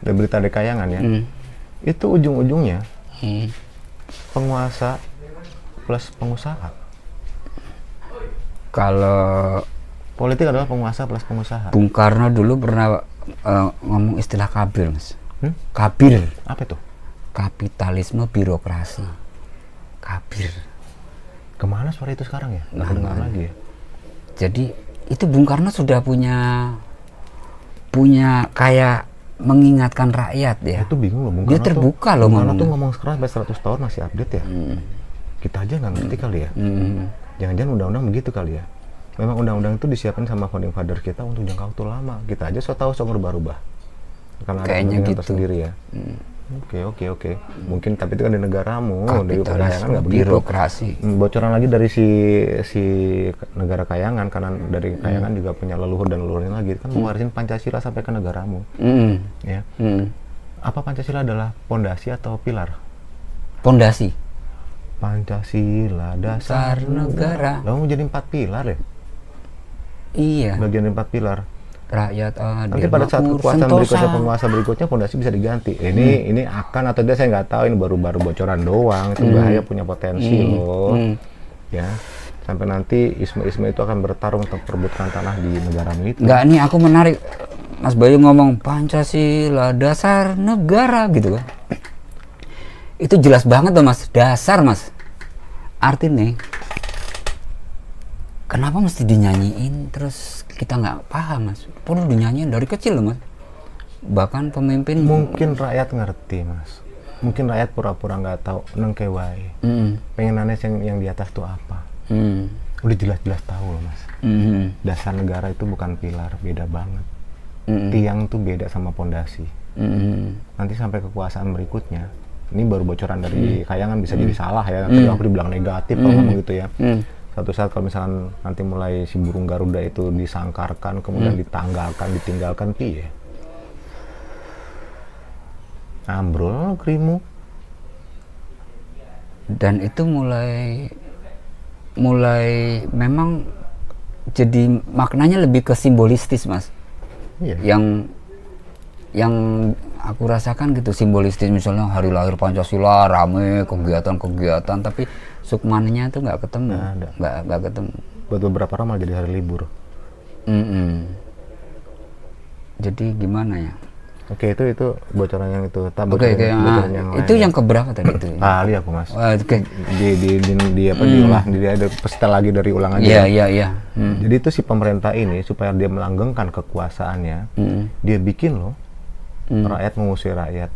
dari berita dari Kayangan ya, itu ujung-ujungnya penguasa plus pengusaha. Kalau Politik adalah penguasa plus pengusaha. Bung Karno dulu pernah ngomong istilah kabir, mas. Hmm? Kabir, Apa itu? kapitalisme birokrasi. Kabir. Kemana suara itu sekarang ya? Nggak kedengar lagi ya? Jadi itu Bung Karno sudah punya kayak mengingatkan rakyat ya. Itu bingung loh Bung Dia Karno terbuka tuh, loh Bung Karno tuh ngomongnya. ngomong sekarang sampai 100 tahun masih update ya. Kita aja nggak ngerti kali ya. Jangan-jangan undang-undang begitu kali ya. Memang undang-undang itu disiapkan sama founding father kita untuk jangka waktu lama. Kita aja so tahu so ngerubah-rubah. Karena ada Kayaknya kepentingan gitu. tersendiri ya. Oke. Mungkin tapi itu kan di negaramu, di Kayangan Kapitalisme nggak begitu. birokrasi. Bocoran lagi dari si negara Kayangan, karena dari Kayangan juga punya leluhur dan leluhurnya lagi kan mewarisin Pancasila sampai ke negaramu. Ya. Apa Pancasila adalah pondasi atau pilar? Pondasi. Pancasila dasar negara. Lalu menjadi 4 pilar ya? Iya. Bagian dari 4 pilar. Rakyat Nanti pada saat kekuasaan berikutnya, penguasa berikutnya, pondasi bisa diganti. Ini akan atau tidak saya nggak tahu, ini baru bocoran doang. Itu bahaya, punya potensi loh. Ya. Sampai nanti isme-isme itu akan bertarung untuk perebutkan tanah di negaramu itu. Enggak, nih aku menarik. Mas Bayu ngomong Pancasila dasar negara gitu kan. Itu jelas banget tuh mas, dasar mas. Artinya kenapa mesti dinyanyiin terus kita nggak paham mas? Perlu dinyanyiin dari kecil loh mas. Bahkan pemimpin Mungkin rakyat ngerti mas. Mungkin rakyat pura-pura nggak tahu nengkewai. Pengen aneh yang di atas tuh apa? Udah jelas-jelas tahu loh mas. Dasar negara itu bukan pilar, beda banget. Tiang tuh beda sama pondasi. Nanti sampai kekuasaan berikutnya, ini baru bocoran dari Kayangan, bisa jadi salah ya. Tadi aku dibilang negatif kalau ngomong gitu ya. Satu saat kalau misalkan nanti mulai si burung Garuda itu disangkarkan, kemudian ditanggalkan, ditinggalkan, piye? Ambrol krimu. dan itu mulai memang jadi maknanya lebih ke simbolistis mas. Iya. Yang aku rasakan gitu simbolistis, misalnya hari lahir Pancasila rame kegiatan tapi sukmannya itu nggak ketemu, nggak ketemu. Buat beberapa orang malah jadi hari libur. Jadi gimana ya? Oke, itu bocoran yang itu. Oke, bocoran yang itu lain. yang keberapa tadi itu? Kali aku Mas. Oke. Di apa diolah, dia ada setel lagi dari ulang aja. Iya. Jadi itu si pemerintah ini supaya dia melanggengkan kekuasaannya, dia bikin loh rakyat mengusir rakyat.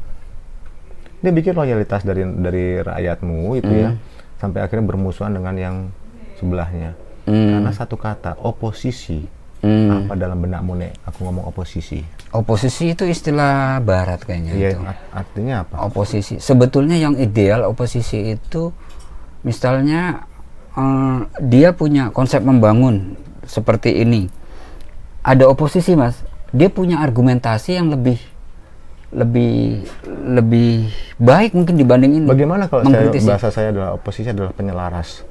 Dia bikin loyalitas dari rakyatmu itu ya, sampai akhirnya bermusuhan dengan yang sebelahnya. Karena satu kata, oposisi. Apa dalam benakmu Nek? Aku ngomong oposisi. Oposisi itu istilah barat kayaknya. Iya, itu. artinya apa? Oposisi. Sebetulnya yang ideal oposisi itu misalnya dia punya konsep membangun seperti ini. Ada oposisi Mas, dia punya argumentasi yang lebih baik mungkin dibanding ini. Bagaimana kalau bahasa saya adalah oposisi adalah penyelaras.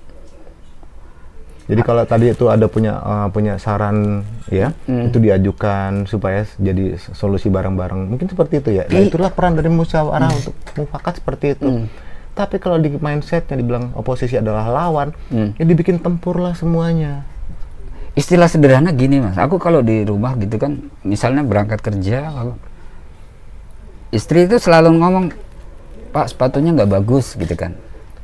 Jadi kalau tadi itu ada punya saran ya, itu diajukan supaya jadi solusi bareng-bareng. Mungkin seperti itu ya. Nah, itulah peran dari musyawarah untuk mufakat seperti itu. Tapi kalau di mindsetnya dibilang oposisi adalah lawan, ya dibikin tempur lah semuanya. Istilah sederhana gini Mas, aku kalau di rumah gitu kan, misalnya berangkat kerja, istri itu selalu ngomong, Pak sepatunya nggak bagus gitu kan.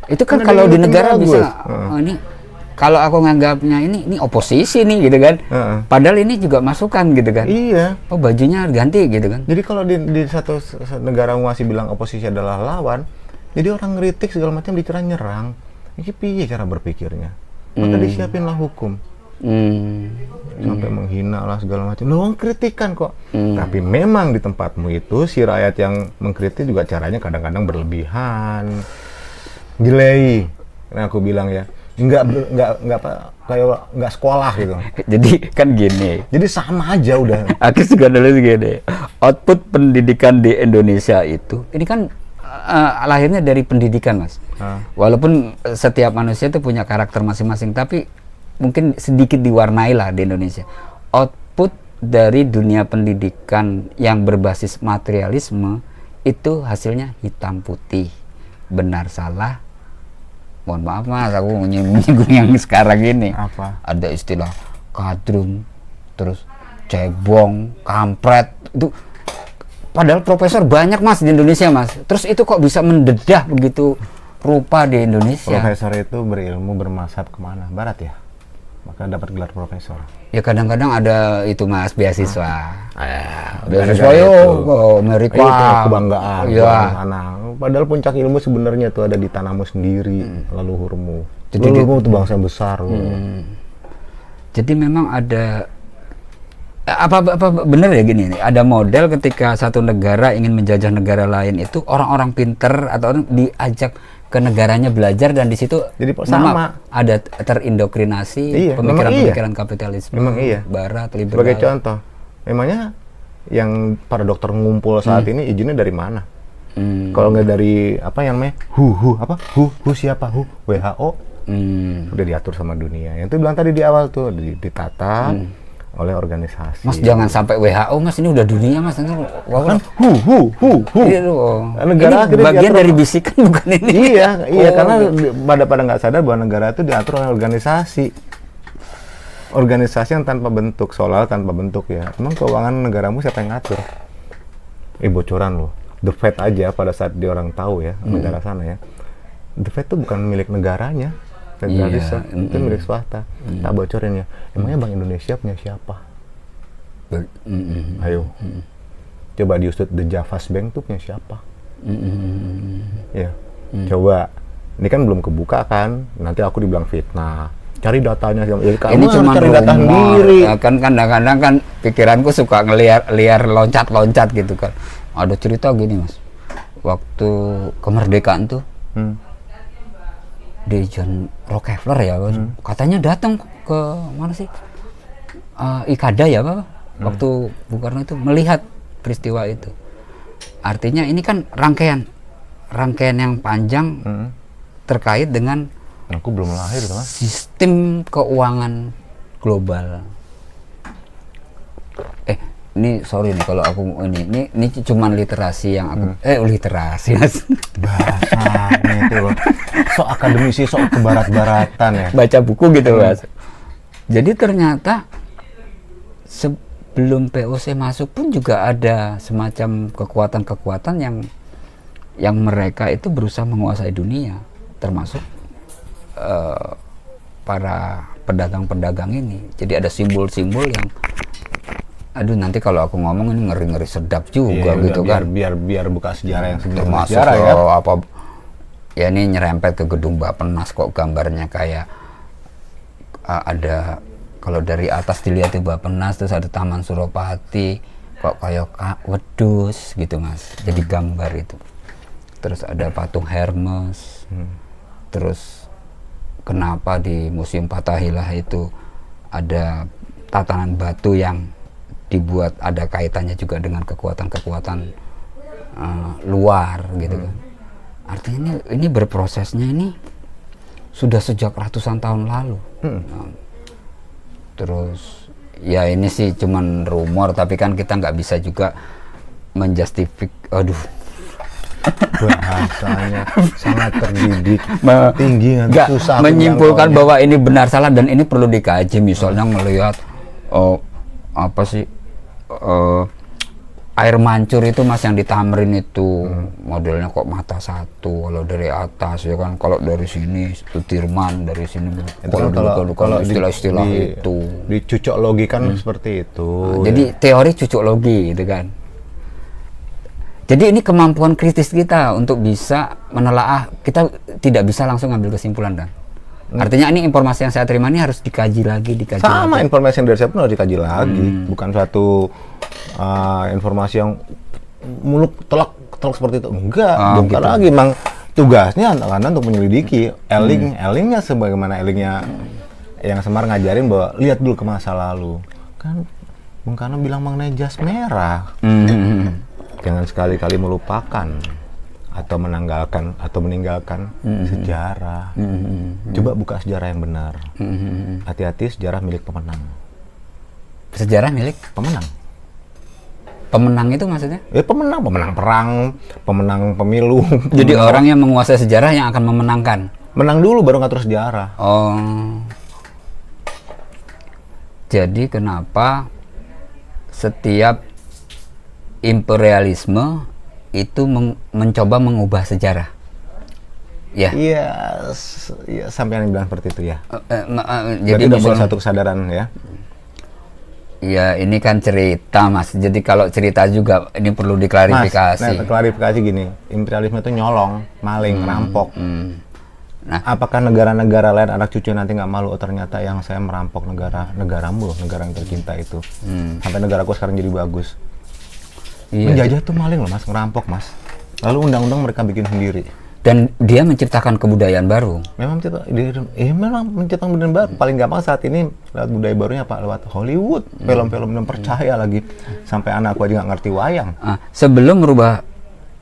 Itu kan kalau di negara bisa, ini kalau aku nganggapnya ini oposisi nih gitu kan. Padahal ini juga masukan gitu kan. Iya. Oh bajunya ganti gitu kan. Jadi kalau di satu negara masih bilang oposisi adalah lawan, jadi orang ngeritik segala macam dikira nyerang. Ini piye cara berpikirnya? Maka disiapinlah hukum. Sampai menghina lah segala macam. Loh, kritikan kok. Tapi memang di tempatmu itu si rakyat yang mengkritik juga caranya kadang-kadang berlebihan. Gilei. Nah aku bilang ya, nggak sekolah gitu. Jadi kan gini. Jadi sama aja udah. Aku juga dulu gini. Output pendidikan di Indonesia itu, ini kan lahirnya dari pendidikan Mas. Walaupun setiap manusia itu punya karakter masing-masing, tapi mungkin sedikit diwarnai lah di Indonesia. Output dari dunia pendidikan yang berbasis materialisme itu hasilnya hitam putih, benar salah. Mohon maaf Mas, aku menyinggung yang sekarang ini. Apa? Ada istilah kadrun, terus cebong, kampret, itu padahal profesor banyak Mas di Indonesia Mas. Terus itu kok bisa mendedah begitu rupa di Indonesia? Profesor itu berilmu bermazhab kemana? Barat ya? Maka dapat gelar profesor. Ya kadang-kadang ada itu Mas beasiswa. Beasiswa ke Amerika. Itu kebanggaan. Ya. Padahal puncak ilmu sebenarnya itu ada di tanahmu sendiri, leluhurmu. Leluhurmu itu bangsa yang besar. Jadi memang ada apa benar ya gini nih, ada model ketika satu negara ingin menjajah negara lain itu orang-orang pinter atau orang diajak ke negaranya belajar dan di situ jadi sama ada terindokrinasi pemikiran-pemikiran kapitalisme barat liberal. Sebagai contoh, memangnya yang para dokter ngumpul saat ini izinnya dari mana? Kalau nggak dari apa yang namanya WHO udah diatur sama dunia. Yang itu bilang tadi di awal tuh ditata oleh organisasi. Mas jangan sampai WHO Mas, ini udah dunia Mas. Kan negara ini bagian dari bisikan bukan ini. Iya karena pada nggak sadar bahwa negara itu diatur oleh organisasi yang tanpa bentuk, seolah tanpa bentuk ya. Emang keuangan negaramu siapa yang ngatur? Bocoran loh. The Fed aja pada saat dia orang tahu ya negara sana ya. The Fed itu bukan milik negaranya. Federalis itu milik swasta. Tak bocorin ya. Emangnya Bank Indonesia punya siapa? Ayo. Coba diusut, The Javas Bank tuh punya siapa? Ya. Coba. Ini kan belum kebuka kan. Nanti aku dibilang fitnah. Cari datanya. Ya, ini cuma cari data sendiri. Ya, kan kadang-kadang kan pikiranku suka liar loncat-loncat gitu kan. Ada cerita gini Mas. Waktu kemerdekaan tuh. Di John Rockefeller ya, katanya datang ke mana sih? Ikada ya, Pak? Waktu Bung Karno itu melihat peristiwa itu. Artinya ini kan rangkaian yang panjang terkait dengan aku belum lahir, Mas. Sistem keuangan global. Ini sorry nih kalau aku ini cuman literasi yang aku literasi Mas. Bahasanya itu loh. Sok akademisi, sok kebarat-baratan ya. Baca buku gitu Mas. Jadi ternyata sebelum VOC masuk pun juga ada semacam kekuatan-kekuatan yang mereka itu berusaha menguasai dunia, termasuk para pedagang-pedagang ini. Jadi ada simbol-simbol yang, aduh nanti kalau aku ngomong ini ngeri-ngeri sedap juga gitu kan. Biar buka sejarah yang sebenarnya. Termasuk sejarah ya. apa ya, ini nyerempet ke gedung Bappenas kok gambarnya kayak ada, kalau dari atas dilihat di Bappenas terus ada Taman Suropati kok kayak wedus gitu Mas. Jadi gambar itu. Terus ada patung Hermes. Terus kenapa di Museum Fathahillah itu ada tatanan batu yang dibuat ada kaitannya juga dengan kekuatan-kekuatan luar gitu kan. Artinya ini berprosesnya ini sudah sejak ratusan tahun lalu. Terus ya ini sih cuman rumor, tapi kan kita nggak bisa juga bahasanya sangat terdidik, tinggi, susah menyimpulkan bahwa ini benar salah dan ini perlu dikaji. Misalnya melihat apa sih air mancur itu Mas yang di Tamrin itu modelnya kok mata satu kalau dari atas ya kan, kalau dari sini Sudirman, dari sini kalau istilah-istilah itu dicucuk logi kan seperti itu. Jadi teori cucuk logi gitu kan. Jadi ini kemampuan kritis kita untuk bisa menelaah, kita tidak bisa langsung ambil kesimpulan dan artinya ini informasi yang saya terima ini harus dikaji lagi. Sama informasi yang dari saya pun harus dikaji lagi, bukan suatu informasi yang muluk telak seperti itu. Enggak, bongkar gitu. Lagi memang tugasnya anak-anak untuk menyelidiki. Elingnya sebagaimana Elingnya yang Semar ngajarin bahwa lihat dulu ke masa lalu. Kan Bung Karno bilang mengenai jas merah. Jangan sekali-kali melupakan atau meninggalkan sejarah. Coba buka sejarah yang benar. Hati-hati, sejarah milik pemenang. Sejarah milik pemenang. Pemenang itu maksudnya? Pemenang perang, pemenang pemilu. Jadi orang yang menguasai sejarah yang akan memenangkan. Menang dulu baru ngatur sejarah. Oh. Jadi kenapa setiap imperialisme itu mencoba mengubah sejarah? Ya. Iya, sampai yang bilang seperti itu ya. Jadi udah buat satu kesadaran ya. Ya ini kan cerita Mas, jadi kalau cerita juga ini perlu diklarifikasi. Mas, klarifikasi gini, imperialisme itu nyolong, maling, rampok. Nah, apakah negara-negara lain anak cucu nanti nggak malu? Oh, ternyata yang saya merampok negaramu loh, negara yang tercinta itu. Sampai negaraku sekarang jadi bagus. Iya, menjajah tuh maling loh Mas, ngerampok Mas. Lalu undang-undang mereka bikin sendiri. Dan dia menciptakan kebudayaan baru. Memang menciptakan kebudayaan baru. Paling gampang saat ini lewat budaya barunya Pak, lewat Hollywood, film-film yang percaya lagi. Sampai anakku aja nggak ngerti wayang. Sebelum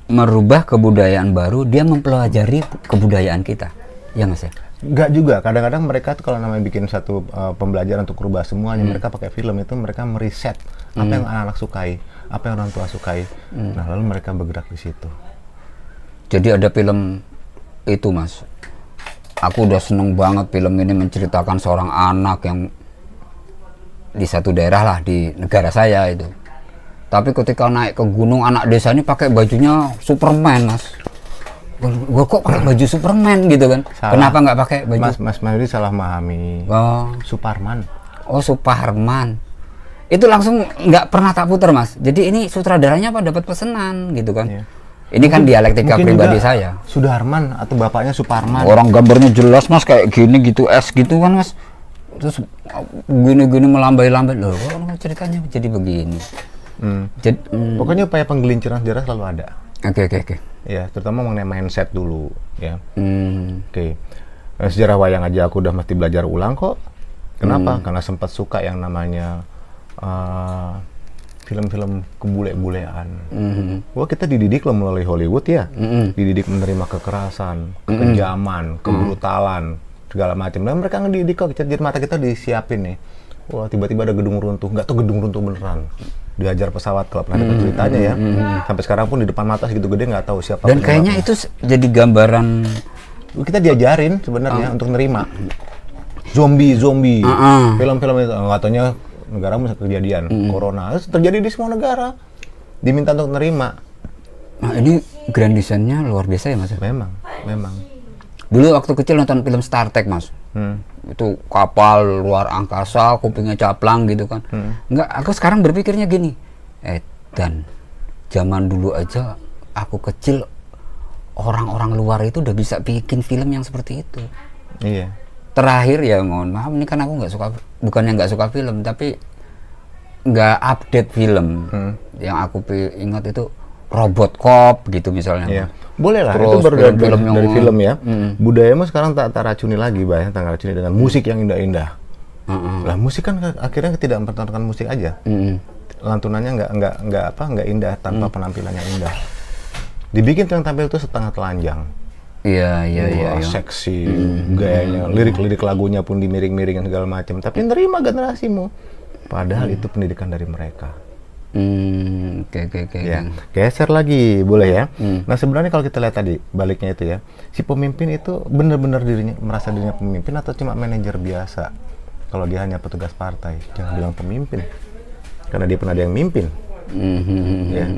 merubah kebudayaan baru, dia mempelajari kebudayaan kita. Ya Mas ya? Enggak juga. Kadang-kadang mereka tuh kalau namanya bikin satu pembelajaran untuk merubah semuanya, mereka pakai film itu, mereka meriset apa yang anak-anak sukai, apa yang orang tua sukai. Nah, lalu mereka bergerak di situ. Jadi ada film itu Mas, aku udah seneng banget film ini menceritakan seorang anak yang di satu daerah lah di negara saya itu. Tapi ketika naik ke gunung, anak desa ini pakai bajunya Superman Mas. Gua kok pakai baju Superman gitu kan? Salah. Kenapa nggak pakai baju? Mas ini salah memahami. Suparman. Oh Suparman. Itu langsung nggak pernah tak putar Mas. Jadi ini sutradaranya apa dapat pesanan gitu kan? Iya. Ini kan dialektika pribadi saya. Sudarman atau bapaknya Suparman. Orang gambarnya jelas Mas, kayak gini gitu, es gitu kan Mas. Terus gini-gini melambai-lambai loh. Ceritanya jadi begini. Jadi, pokoknya upaya penggelinciran sejarah selalu ada. Oke. Ya, terutama mengenai mindset dulu ya. Oke. Sejarah wayang aja aku udah mesti belajar ulang kok. Kenapa? Karena sempat suka yang namanya film-film kebule-bulean. Wah, kita dididik loh melalui Hollywood ya. Dididik menerima kekerasan, kekejaman, kebrutalan, segala macam. Dan mereka ngedidik kok, jadi mata kita disiapin nih. Wah, tiba-tiba ada gedung runtuh, nggak tahu gedung runtuh beneran. Dihajar pesawat, kalau pernah dengar ceritanya ya. Sampai sekarang pun di depan mata segitu gede nggak tahu siapa. Dan kayaknya itu jadi gambaran. Kita diajarin sebenarnya untuk nerima. Zombie. Film-film itu nggak taunya negara bisa kejadian corona, terus terjadi di semua negara, diminta untuk nerima. Nah ini grand design-nya luar biasa ya Mas? Memang. Dulu waktu kecil nonton film Star Trek Mas, itu kapal luar angkasa, kupingnya caplang gitu kan. Enggak, aku sekarang berpikirnya gini, dan zaman dulu aja aku kecil, orang-orang luar itu udah bisa bikin film yang seperti itu. Iya. Terakhir ya mohon maaf, ini kan aku nggak suka, bukannya nggak suka film, tapi nggak update film. Yang aku ingat itu Robot Cop gitu misalnya. Iya. Boleh lah, terus itu baru film dari film ya. Budayamu sekarang tak racuni lagi, Bay, tak racuni dengan musik yang indah-indah. Lah musik kan akhirnya tidak mempertontonkan musik aja. Lantunannya nggak indah tanpa penampilan yang indah. Dibikin yang tampil itu setengah telanjang. Iya. Seksi, gayanya, lirik-lirik lagunya pun dimiring-miringin segala macam. Tapi nerima generasimu. Padahal itu pendidikan dari mereka. Oke. Ya, geser lagi, boleh ya. Nah sebenarnya kalau kita lihat tadi baliknya itu ya, si pemimpin itu benar-benar merasa dirinya pemimpin atau cuma manajer biasa? Kalau dia hanya petugas partai, jangan bilang pemimpin, karena dia pernah ada yang mimpin. Ya.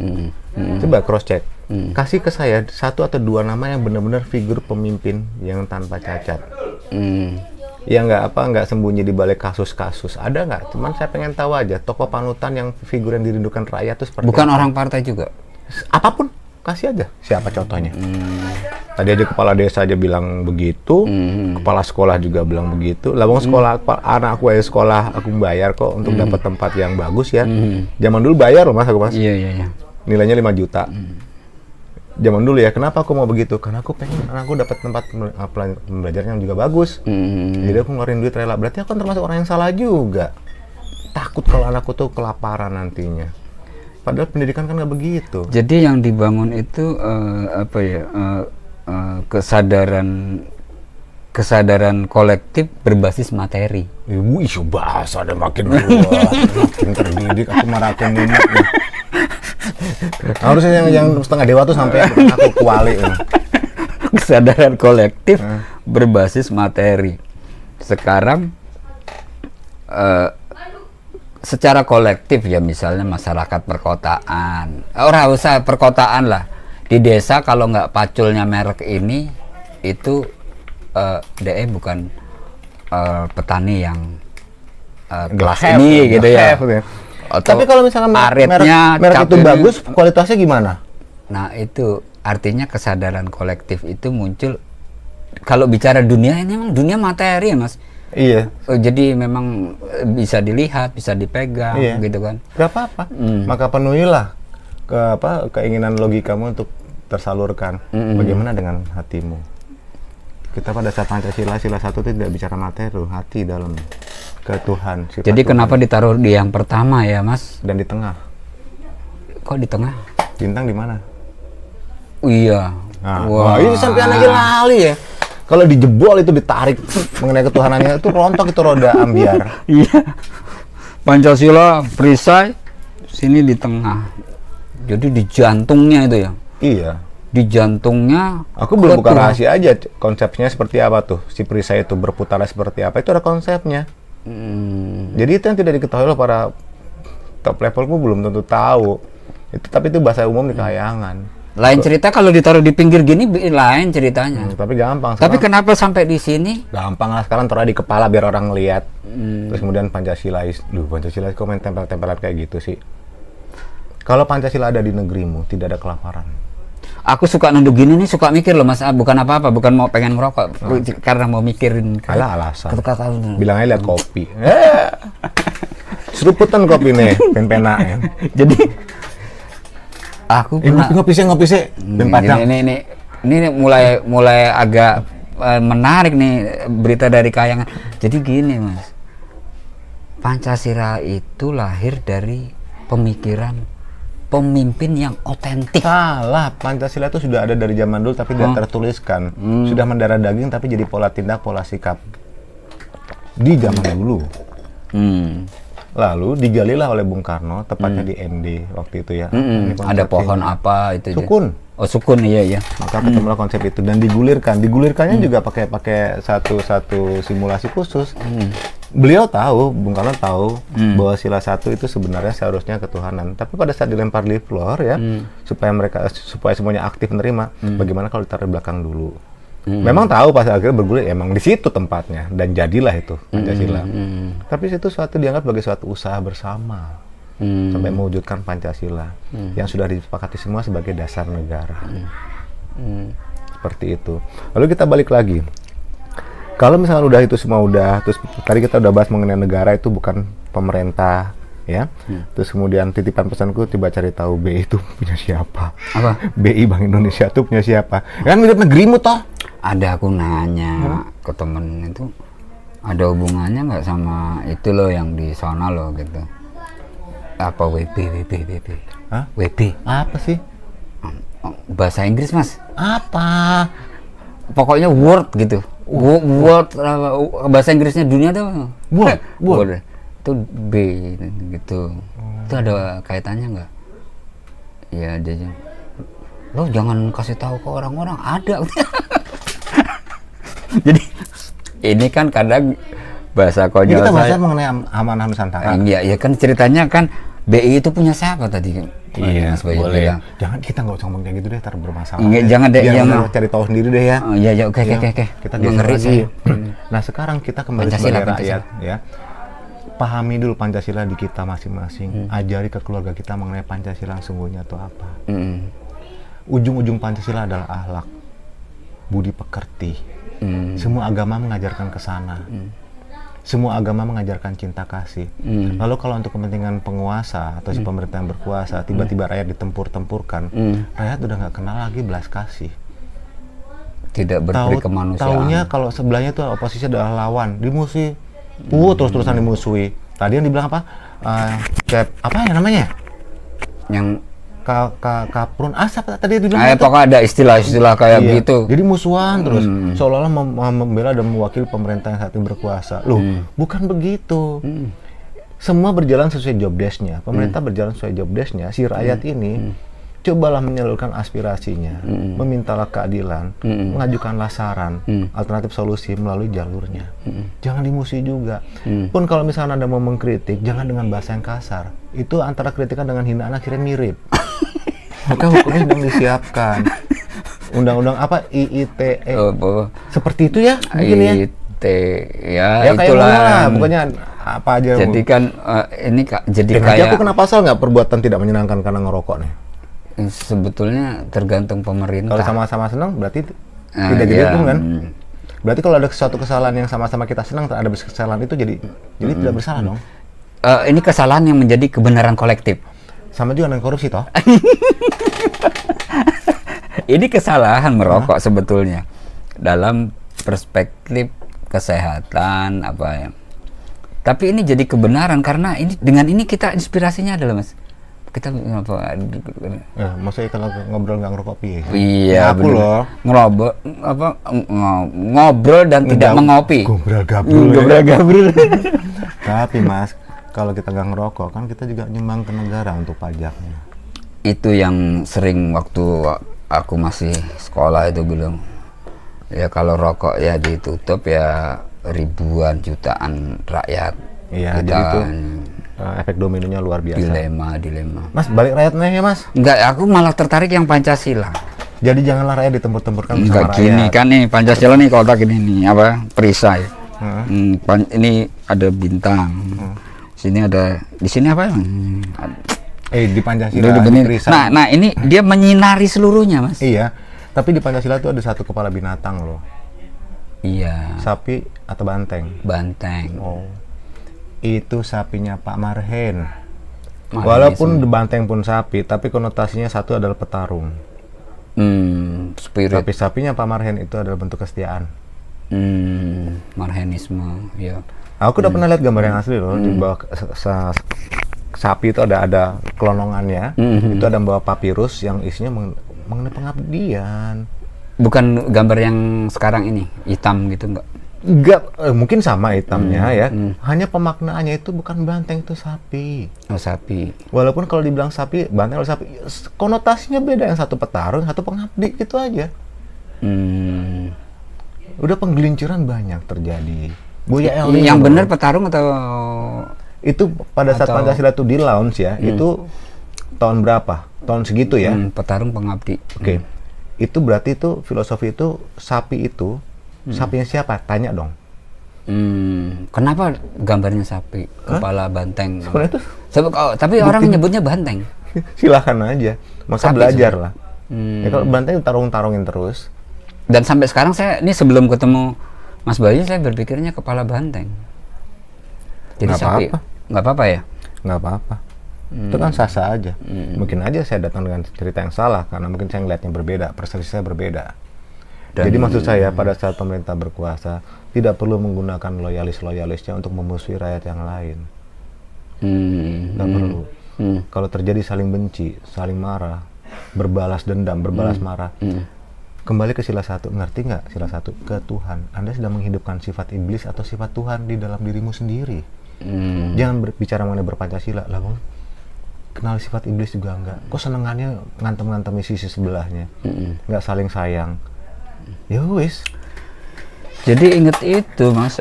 Coba cross check, kasih ke saya 1 atau 2 nama yang benar-benar figur pemimpin yang tanpa cacat. Ya nggak sembunyi di balik kasus-kasus, ada nggak? Cuman saya pengen tahu aja tokoh panutan yang figur yang dirindukan rakyat itu seperti bukan apa? orang partai juga, Apapun, kasih aja siapa contohnya. Tadi aja kepala desa aja bilang begitu, kepala sekolah juga bilang begitu. Lawang sekolah, anak aku aja sekolah aku bayar kok untuk dapat tempat yang bagus ya. Zaman dulu bayar loh mas, Iya. Nilainya 5 juta. Zaman dulu ya, kenapa aku mau begitu? Karena aku pengen anakku dapat tempat belajarnya yang juga bagus. Jadi aku ngeluarin duit rela. Berarti aku kan termasuk orang yang salah juga. Takut kalau anakku tuh kelaparan nantinya. Padahal pendidikan kan nggak begitu. Jadi yang dibangun itu kesadaran kolektif berbasis materi. Isu bahasa ada makin makin terdidik. Aku marah aku minat nih. Harusnya yang setengah dewa tuh sampai aku kuali. Kesadaran kolektif berbasis materi. Sekarang secara kolektif ya, misalnya masyarakat perkotaan, orang usah perkotaan lah, di desa kalau nggak paculnya merek ini itu DE bukan petani yang kelas ini gitu ya. Tapi kalau misalnya merek itu bagus, kualitasnya gimana? Nah itu artinya kesadaran kolektif itu muncul. Kalau bicara dunia ini memang dunia materi ya mas. Iya. Jadi memang bisa dilihat, bisa dipegang, gitu kan. Gak apa-apa. Maka penuhilah keinginan logikamu untuk tersalurkan. Bagaimana dengan hatimu? Kita pada saat Pancasila, sila 1 itu tidak bicara materi, hati dalam ke Tuhan. Jadi kenapa ditaruh di yang pertama ya mas? Dan di tengah. Kok di tengah? Bintang di mana? Iya. Nah, wah ini sampai lagi lali ya. Kalau dijebol itu ditarik mengenai ketuhanannya itu rontok itu roda ambiar. Iya. Pancasila perisai sini di tengah. Jadi di jantungnya itu ya. Iya. Di jantungnya. Aku belum buka rahasia aja konsepnya seperti apa tuh. Si perisai itu berputar seperti apa, itu ada konsepnya. Jadi itu yang tidak diketahui oleh para top levelku, belum tentu tahu. Tapi itu bahasa umum di kayangan. Lain cerita kalau ditaruh di pinggir gini, lain ceritanya. Tapi gampang. Tapi kenapa sampai di sini? Gampang lah, sekarang taruh di kepala biar orang lihat. Terus kemudian Pancasilais. Pancasila kok main tempel-tempelan kayak gitu sih. Kalau Pancasila ada di negerimu, tidak ada kelaparan. Aku suka nunduk gini nih, suka mikir loh mas. Bukan apa-apa, bukan mau pengen ngerokok, karena mau mikirin. Alah alasan. Bilang aja lihat kopi. Seruputan kopi nih, pen-pena ya. Jadi aku pernah ngopi sih, ini mulai agak menarik nih berita dari kayangan. Jadi gini mas, Pancasila itu lahir dari pemikiran pemimpin yang otentik. Salah, Pancasila itu sudah ada dari zaman dulu tapi tidak tertuliskan. Sudah mendarah daging tapi jadi pola tindak, pola sikap di zaman dulu. Lalu digalilah oleh Bung Karno, tepatnya di ND waktu itu ya. Ada pohon apa itu? Sukun. Oh sukun, iya. Maka ketemulah konsep itu dan digulirkannya juga pakai satu simulasi khusus. Beliau tahu, Bung Karno tahu bahwa sila 1 itu sebenarnya seharusnya ketuhanan. Tapi pada saat dilempar di floor ya, supaya semuanya aktif menerima, bagaimana kalau ditaruh di belakang dulu? Memang tahu pas akhirnya bergulir, emang di situ tempatnya dan jadilah itu Pancasila. Tapi itu suatu dianggap sebagai suatu usaha bersama sampai mewujudkan Pancasila yang sudah disepakati semua sebagai dasar negara. Seperti itu. Lalu kita balik lagi. Kalau misalnya udah itu semua udah, terus tadi kita udah bahas mengenai negara itu bukan pemerintah, ya. Terus kemudian titipan pesanku coba cari tahu BI itu punya siapa? Apa? BI Bank Indonesia itu punya siapa? Kan mirip negerimu toh? Ada, aku nanya ke temen itu, ada hubungannya nggak sama itu loh yang di sana loh gitu. Apa WB? Hah? WB? Apa sih? Bahasa Inggris mas? Apa? Pokoknya word gitu. Word bahasa Inggrisnya dunia tuh. Word. Itu B gitu. Itu ada kaitannya nggak? Ya dia. Lo jangan kasih tahu ke orang-orang, ada. Jadi ini kan kadang bahasa konyol kita bahas saya. mengenai amanah Nusantara. Iya kan ceritanya kan BI itu punya siapa tadi? Iya, boleh. Bilang. Jangan, kita nggak usah ngomong kayak gitu deh, ntar bermasalah. Jangan deh, jangan cari tahu sendiri deh ya. Oh, iya, oke. Kita ngeri sih. Nah, sekarang kita kembali sebagai rakyat, ya. Pahami dulu Pancasila di kita masing-masing. Ajari ke keluarga kita mengenai Pancasila yang sungguhnya itu apa. Ujung-ujung Pancasila adalah akhlak, budi pekerti. Semua agama mengajarkan ke sana. Semua agama mengajarkan cinta kasih. Lalu kalau untuk kepentingan penguasa atau si pemerintah yang berkuasa, tiba-tiba rakyat ditempur-tempurkan, rakyat udah nggak kenal lagi belas kasih. Tidak berperi kemanusiaan. Taunya kalau sebelahnya itu oposisi adalah lawan, dimusuhi, terus-terusan dimusuhi. Tadi yang dibilang apa? Apa ya namanya? Yang Kaprun asap tadi dibilang. Pokoknya ada istilah-istilah kayak begitu. Jadi musuhan terus, seolah-olah membela dan mewakili pemerintah yang saat ini berkuasa. Loh, bukan begitu. Semua berjalan sesuai job desk-nya. Pemerintah berjalan sesuai job desk-nya. Si rakyat ini cobalah menyalurkan aspirasinya, memintalah keadilan, mengajukanlah saran, alternatif solusi melalui jalurnya. Jangan dimusuhi juga. Pun kalau misalnya Anda mau mengkritik, jangan dengan bahasa yang kasar. Itu antara kritikan dengan hinaan akhirnya mirip. Maka hukumnya sedang disiapkan. Undang-undang apa? IITE. Seperti itu ya? Mungkin ya? Ya itulah. Lah, pokoknya apa aja. Jadi kan ini jadi kayak. Aku kena pasal nggak perbuatan tidak menyenangkan karena ngerokok nih? Sebetulnya tergantung pemerintah. Kalau sama-sama senang berarti tidak jadi hukum kan? Berarti kalau ada suatu kesalahan yang sama-sama kita senang, ada kesalahan itu jadi tidak bersalah dong? Ini kesalahan yang menjadi kebenaran kolektif. Sama juga dengan korupsi toh? Ini kesalahan merokok sebetulnya dalam perspektif kesehatan apa ya. Tapi ini jadi kebenaran karena ini dengan ini kita inspirasinya adalah mas. Kita apa? Maksudnya kalau ngobrol nggak ngerokok piye? Iya, aku loh. Ngobrol dan tidak mengopi. Gobrol-gabrul. Tapi mas, kalau kita nggak ngerokok kan kita juga nyumbang ke negara untuk pajaknya. Itu yang sering waktu aku masih sekolah itu bilang, ya kalau rokok ya ditutup ya ribuan jutaan rakyat. Iya, jadi itu efek dominonya luar biasa. Dilema. Mas, balik rakyatnya ya mas? Enggak, aku malah tertarik yang Pancasila. Jadi janganlah rakyat ditempur-tempurkan bersama rakyat. Gini kan nih Pancasila nih kotak ini nih perisai. Ini ada bintang. Di sini apa? Di Pancasila di perisai. Nah ini dia menyinari seluruhnya mas. Iya, tapi di Pancasila itu ada satu kepala binatang loh. Iya. Sapi atau banteng? Banteng. Oh. Itu sapinya Pak Marhen. Walaupun banteng pun sapi, tapi konotasinya satu adalah petarung. Spirit. Tapi sapinya Pak Marhen itu adalah bentuk kesetiaan. Marhenisme, ya. Aku udah pernah lihat gambar yang asli loh. Di bawah sapi itu ada kelonongannya. Itu ada membawa papirus yang isinya mengenai pengabdian. Bukan gambar yang sekarang ini hitam gitu enggak? Enggak, mungkin sama hitamnya ya. Hanya pemaknaannya itu bukan banteng, itu sapi. Oh, sapi. Walaupun kalau dibilang sapi, banteng atau sapi, konotasinya beda. Yang satu petarung, satu pengabdi, itu aja. Udah penggelinciran banyak terjadi. Buya Elnino. Yang benar petarung atau Itu pada saat Pancasila itu di launch ya, itu tahun berapa? Tahun segitu ya. petarung pengabdi. Oke. Itu berarti itu filosofi itu sapi itu sapinya siapa? Tanya dong. Kenapa gambarnya sapi, kepala banteng? Sebenarnya itu Tapi orang menyebutnya banteng. silakan aja. Masa Sapi belajar lah. Ya, kalau banteng tarung-tarungin terus. Dan sampai sekarang ini sebelum ketemu Mas Bayu saya berpikirnya kepala banteng. Jadi Nggak sapi. apa-apa. Nggak apa-apa ya? Nggak apa-apa. Itu kan sah-sah aja. Mungkin aja saya datang dengan cerita yang salah karena mungkin saya ngeliatnya berbeda, persepsi saya berbeda. Jadi maksud saya pada saat pemerintah berkuasa tidak perlu menggunakan loyalis-loyalisnya untuk memusuhi rakyat yang lain. Nggak perlu. Kalau terjadi saling benci, saling marah, berbalas dendam, berbalas marah, kembali ke sila satu. Ngerti nggak sila satu? Ke Tuhan. Anda sedang menghidupkan sifat iblis atau sifat Tuhan di dalam dirimu sendiri. Jangan berbicara mengenai berpancasila lah, Bang. Kenal sifat iblis juga enggak. Kok senengannya ngantem-ngantemi sisi sebelahnya, nggak saling sayang. Ya wis. Jadi inget itu Mas,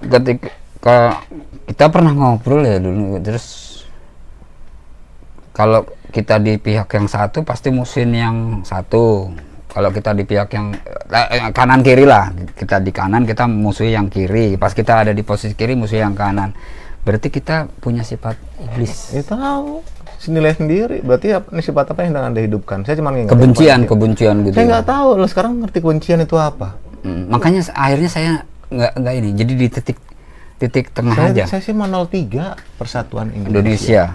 ketika kita pernah ngobrol ya dulu, terus kalau kita di pihak yang satu pasti musuhin yang satu. Kalau kita di pihak yang kanan kiri lah, kita di kanan kita musuhi yang kiri. Pas kita ada di posisi kiri musuhi yang kanan. Berarti kita punya sifat iblis. Ya tahu, nilai sendiri. Berarti ini sifat apa yang sedang Anda hidupkan? Saya cuma ngingetin Kebencian gitu. Saya nggak tahu. Lo sekarang ngerti kebencian itu apa? Makanya akhirnya saya nggak ini. Jadi di titik tengah aja. Saya sih mau 03 Persatuan Indonesia.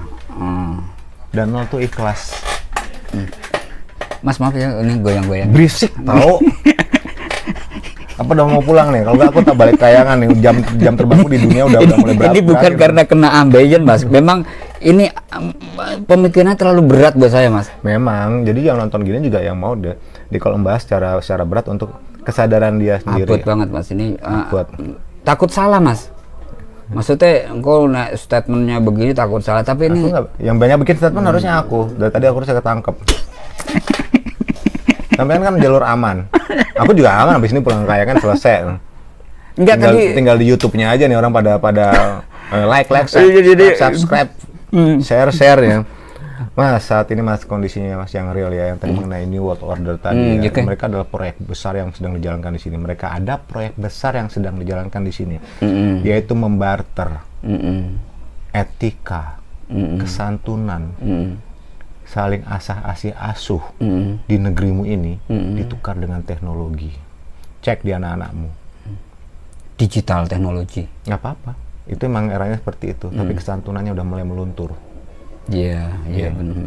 Dan 0 itu ikhlas. Mas maaf ya, ini goyang-goyang. Berisik tau. Apa udah mau pulang nih? Kalau nggak aku tak balik tayangan nih. Jam terbangku di dunia udah mulai berakhir. Ini bukan karena kena ambeien Mas. Memang ini pemikirannya terlalu berat buat saya Mas. Memang. Jadi yang nonton gini juga yang mau deh di kalau membahas secara berat untuk kesadaran dia sendiri. Abot banget Mas ini. Abot. Takut salah Mas. Maksudnya engkau statementnya begini takut salah, tapi ini yang banyak bikin statement harusnya aku. Dari tadi aku harusnya ketangkep. Sampean kan jalur aman. Aku juga aman, habis ini pulang ke kayangan selesai. Tinggal di YouTube-nya aja nih orang pada like, subscribe, share ya. Mas, saat ini Mas kondisinya Mas yang real ya, yang tadi mengenai New World Order tadi ya. Mereka adalah proyek besar yang sedang dijalankan di sini. Mereka ada proyek besar yang sedang dijalankan di sini, yaitu membarter etika, kesantunan, saling asuh di negerimu ini ditukar dengan teknologi. Cek di anak-anakmu. Digital teknologi. Nggak apa-apa. Itu emang eranya seperti itu. Tapi kesantunannya udah mulai meluntur. Iya benar.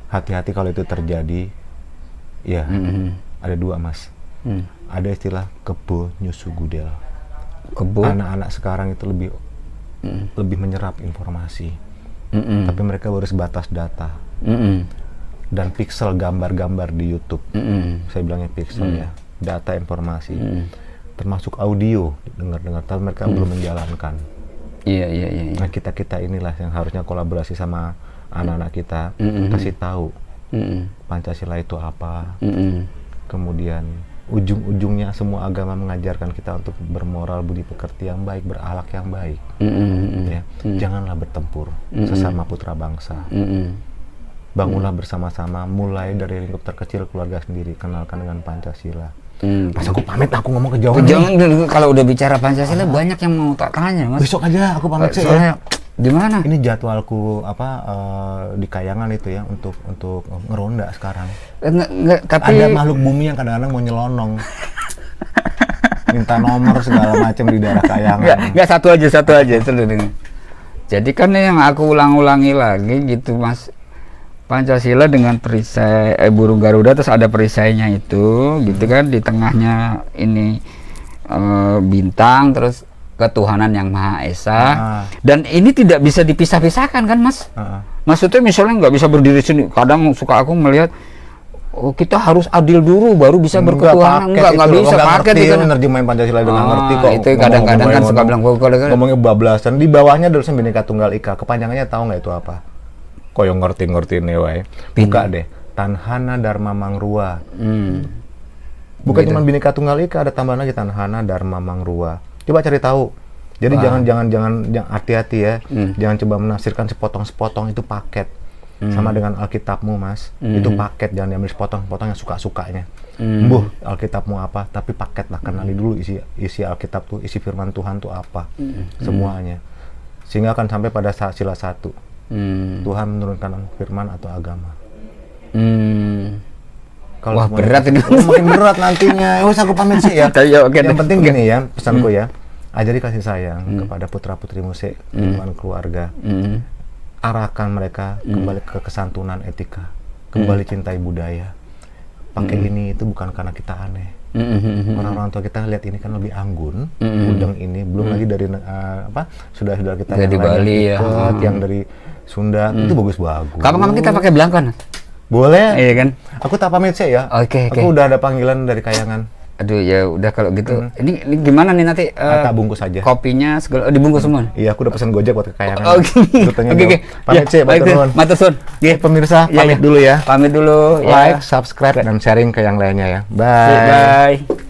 Hati-hati kalau itu terjadi. Ya, ada dua Mas. Ada istilah kebo nyusu gudel. Kebo. Anak-anak sekarang itu lebih menyerap informasi. Tapi mereka baru sebatas data dan pixel gambar-gambar di YouTube. Saya bilangnya pixel ya, data informasi, termasuk audio dengar-dengar, tapi mereka belum menjalankan. Iya. Nah kita inilah yang harusnya kolaborasi sama anak-anak kita, kasih tahu Pancasila itu apa. Kemudian ujung-ujungnya semua agama mengajarkan kita untuk bermoral budi pekerti yang baik, berakhlak yang baik. Ya. Janganlah bertempur sesama putra bangsa. Bangunlah bersama-sama, mulai dari lingkup terkecil keluarga sendiri, kenalkan dengan Pancasila. Pas aku pamit, aku ngomong kejauhan. Jangan, kalau udah bicara Pancasila banyak yang mau tak tanya Mas. Besok aja aku pamit sih. Gimana? Ini jadwalku di Kayangan itu ya untuk ngeronda sekarang. Tapi ada makhluk bumi yang kadang-kadang mau nyelonong. Minta nomor segala macam di daerah Kayangan. Enggak satu aja seluruhnya. Jadi kan yang aku ulang-ulangi lagi gitu Mas. Pancasila dengan perisai burung Garuda, terus ada perisainya itu gitu kan, di tengahnya ini bintang, terus ketuhanan yang Maha Esa. Dan ini tidak bisa dipisah-pisahkan kan Mas. Maksudnya misalnya nggak bisa berdiri sini. Kadang suka aku melihat kita harus adil dulu baru bisa berketuhanan. Enggak bisa paket itu kan nerjemahin Pancasila dengan ngerti kok. Itu kadang-kadang kan suka bilang ngomongnya bablasan. Di bawahnya tulisan Bhinneka Tunggal Ika. Kepanjangannya tahu nggak itu apa? Kok yang ngerti nih wae. Buka deh. Tanhana Dharma Mangrua. Bukan cuma Bhinneka Tunggal Ika, ada tambahan lagi Tanhana Dharma Mangrua. Coba cari tahu. Jadi Wah. jangan hati-hati ya. Jangan coba menafsirkan sepotong-sepotong, itu paket. Sama dengan Alkitabmu, Mas. Itu paket, jangan diambil sepotong-sepotong yang suka-sukanya. Alkitabmu apa, tapi paket lah, kenali dulu isi Alkitab tuh, isi firman Tuhan tuh apa. Semuanya. Sehingga akan sampai pada sila 1. Tuhan menurunkan firman atau agama. Kalau Wah, berat ini. makin berat nantinya. Aku pamit sih ya. Oke, Yang penting gini ya, pesanku ya. Ajari kasih sayang kepada putra-putrimu, lingkungan keluarga. Arahkan mereka kembali ke kesantunan etika, kembali cintai budaya. Pakai ini itu bukan karena kita aneh. Orang-orang tua kita lihat ini kan lebih anggun, udang ini, belum lagi dari saudara-saudara kita Dari yang lain Bali yang ya. ikut, yang dari Sunda, itu bagus-bagus. Kapan-kapan kita pakai belangkon. Boleh. Iya kan? Aku tak pamit sih ya. Oke. Aku udah ada panggilan dari Kayangan. Aduh, ya udah kalau gitu. Ini gimana nih nanti? Tak bungkus aja. Kopinya segala dibungkus semua. Iya, aku udah pesan Gojek buat ke Kayangan. Oke. Oke. Pamit sih, Matur suwun. Pemirsa, pamit dulu ya. Pamit dulu. Like, subscribe, dan sharing ke yang lainnya ya. Bye. Bye.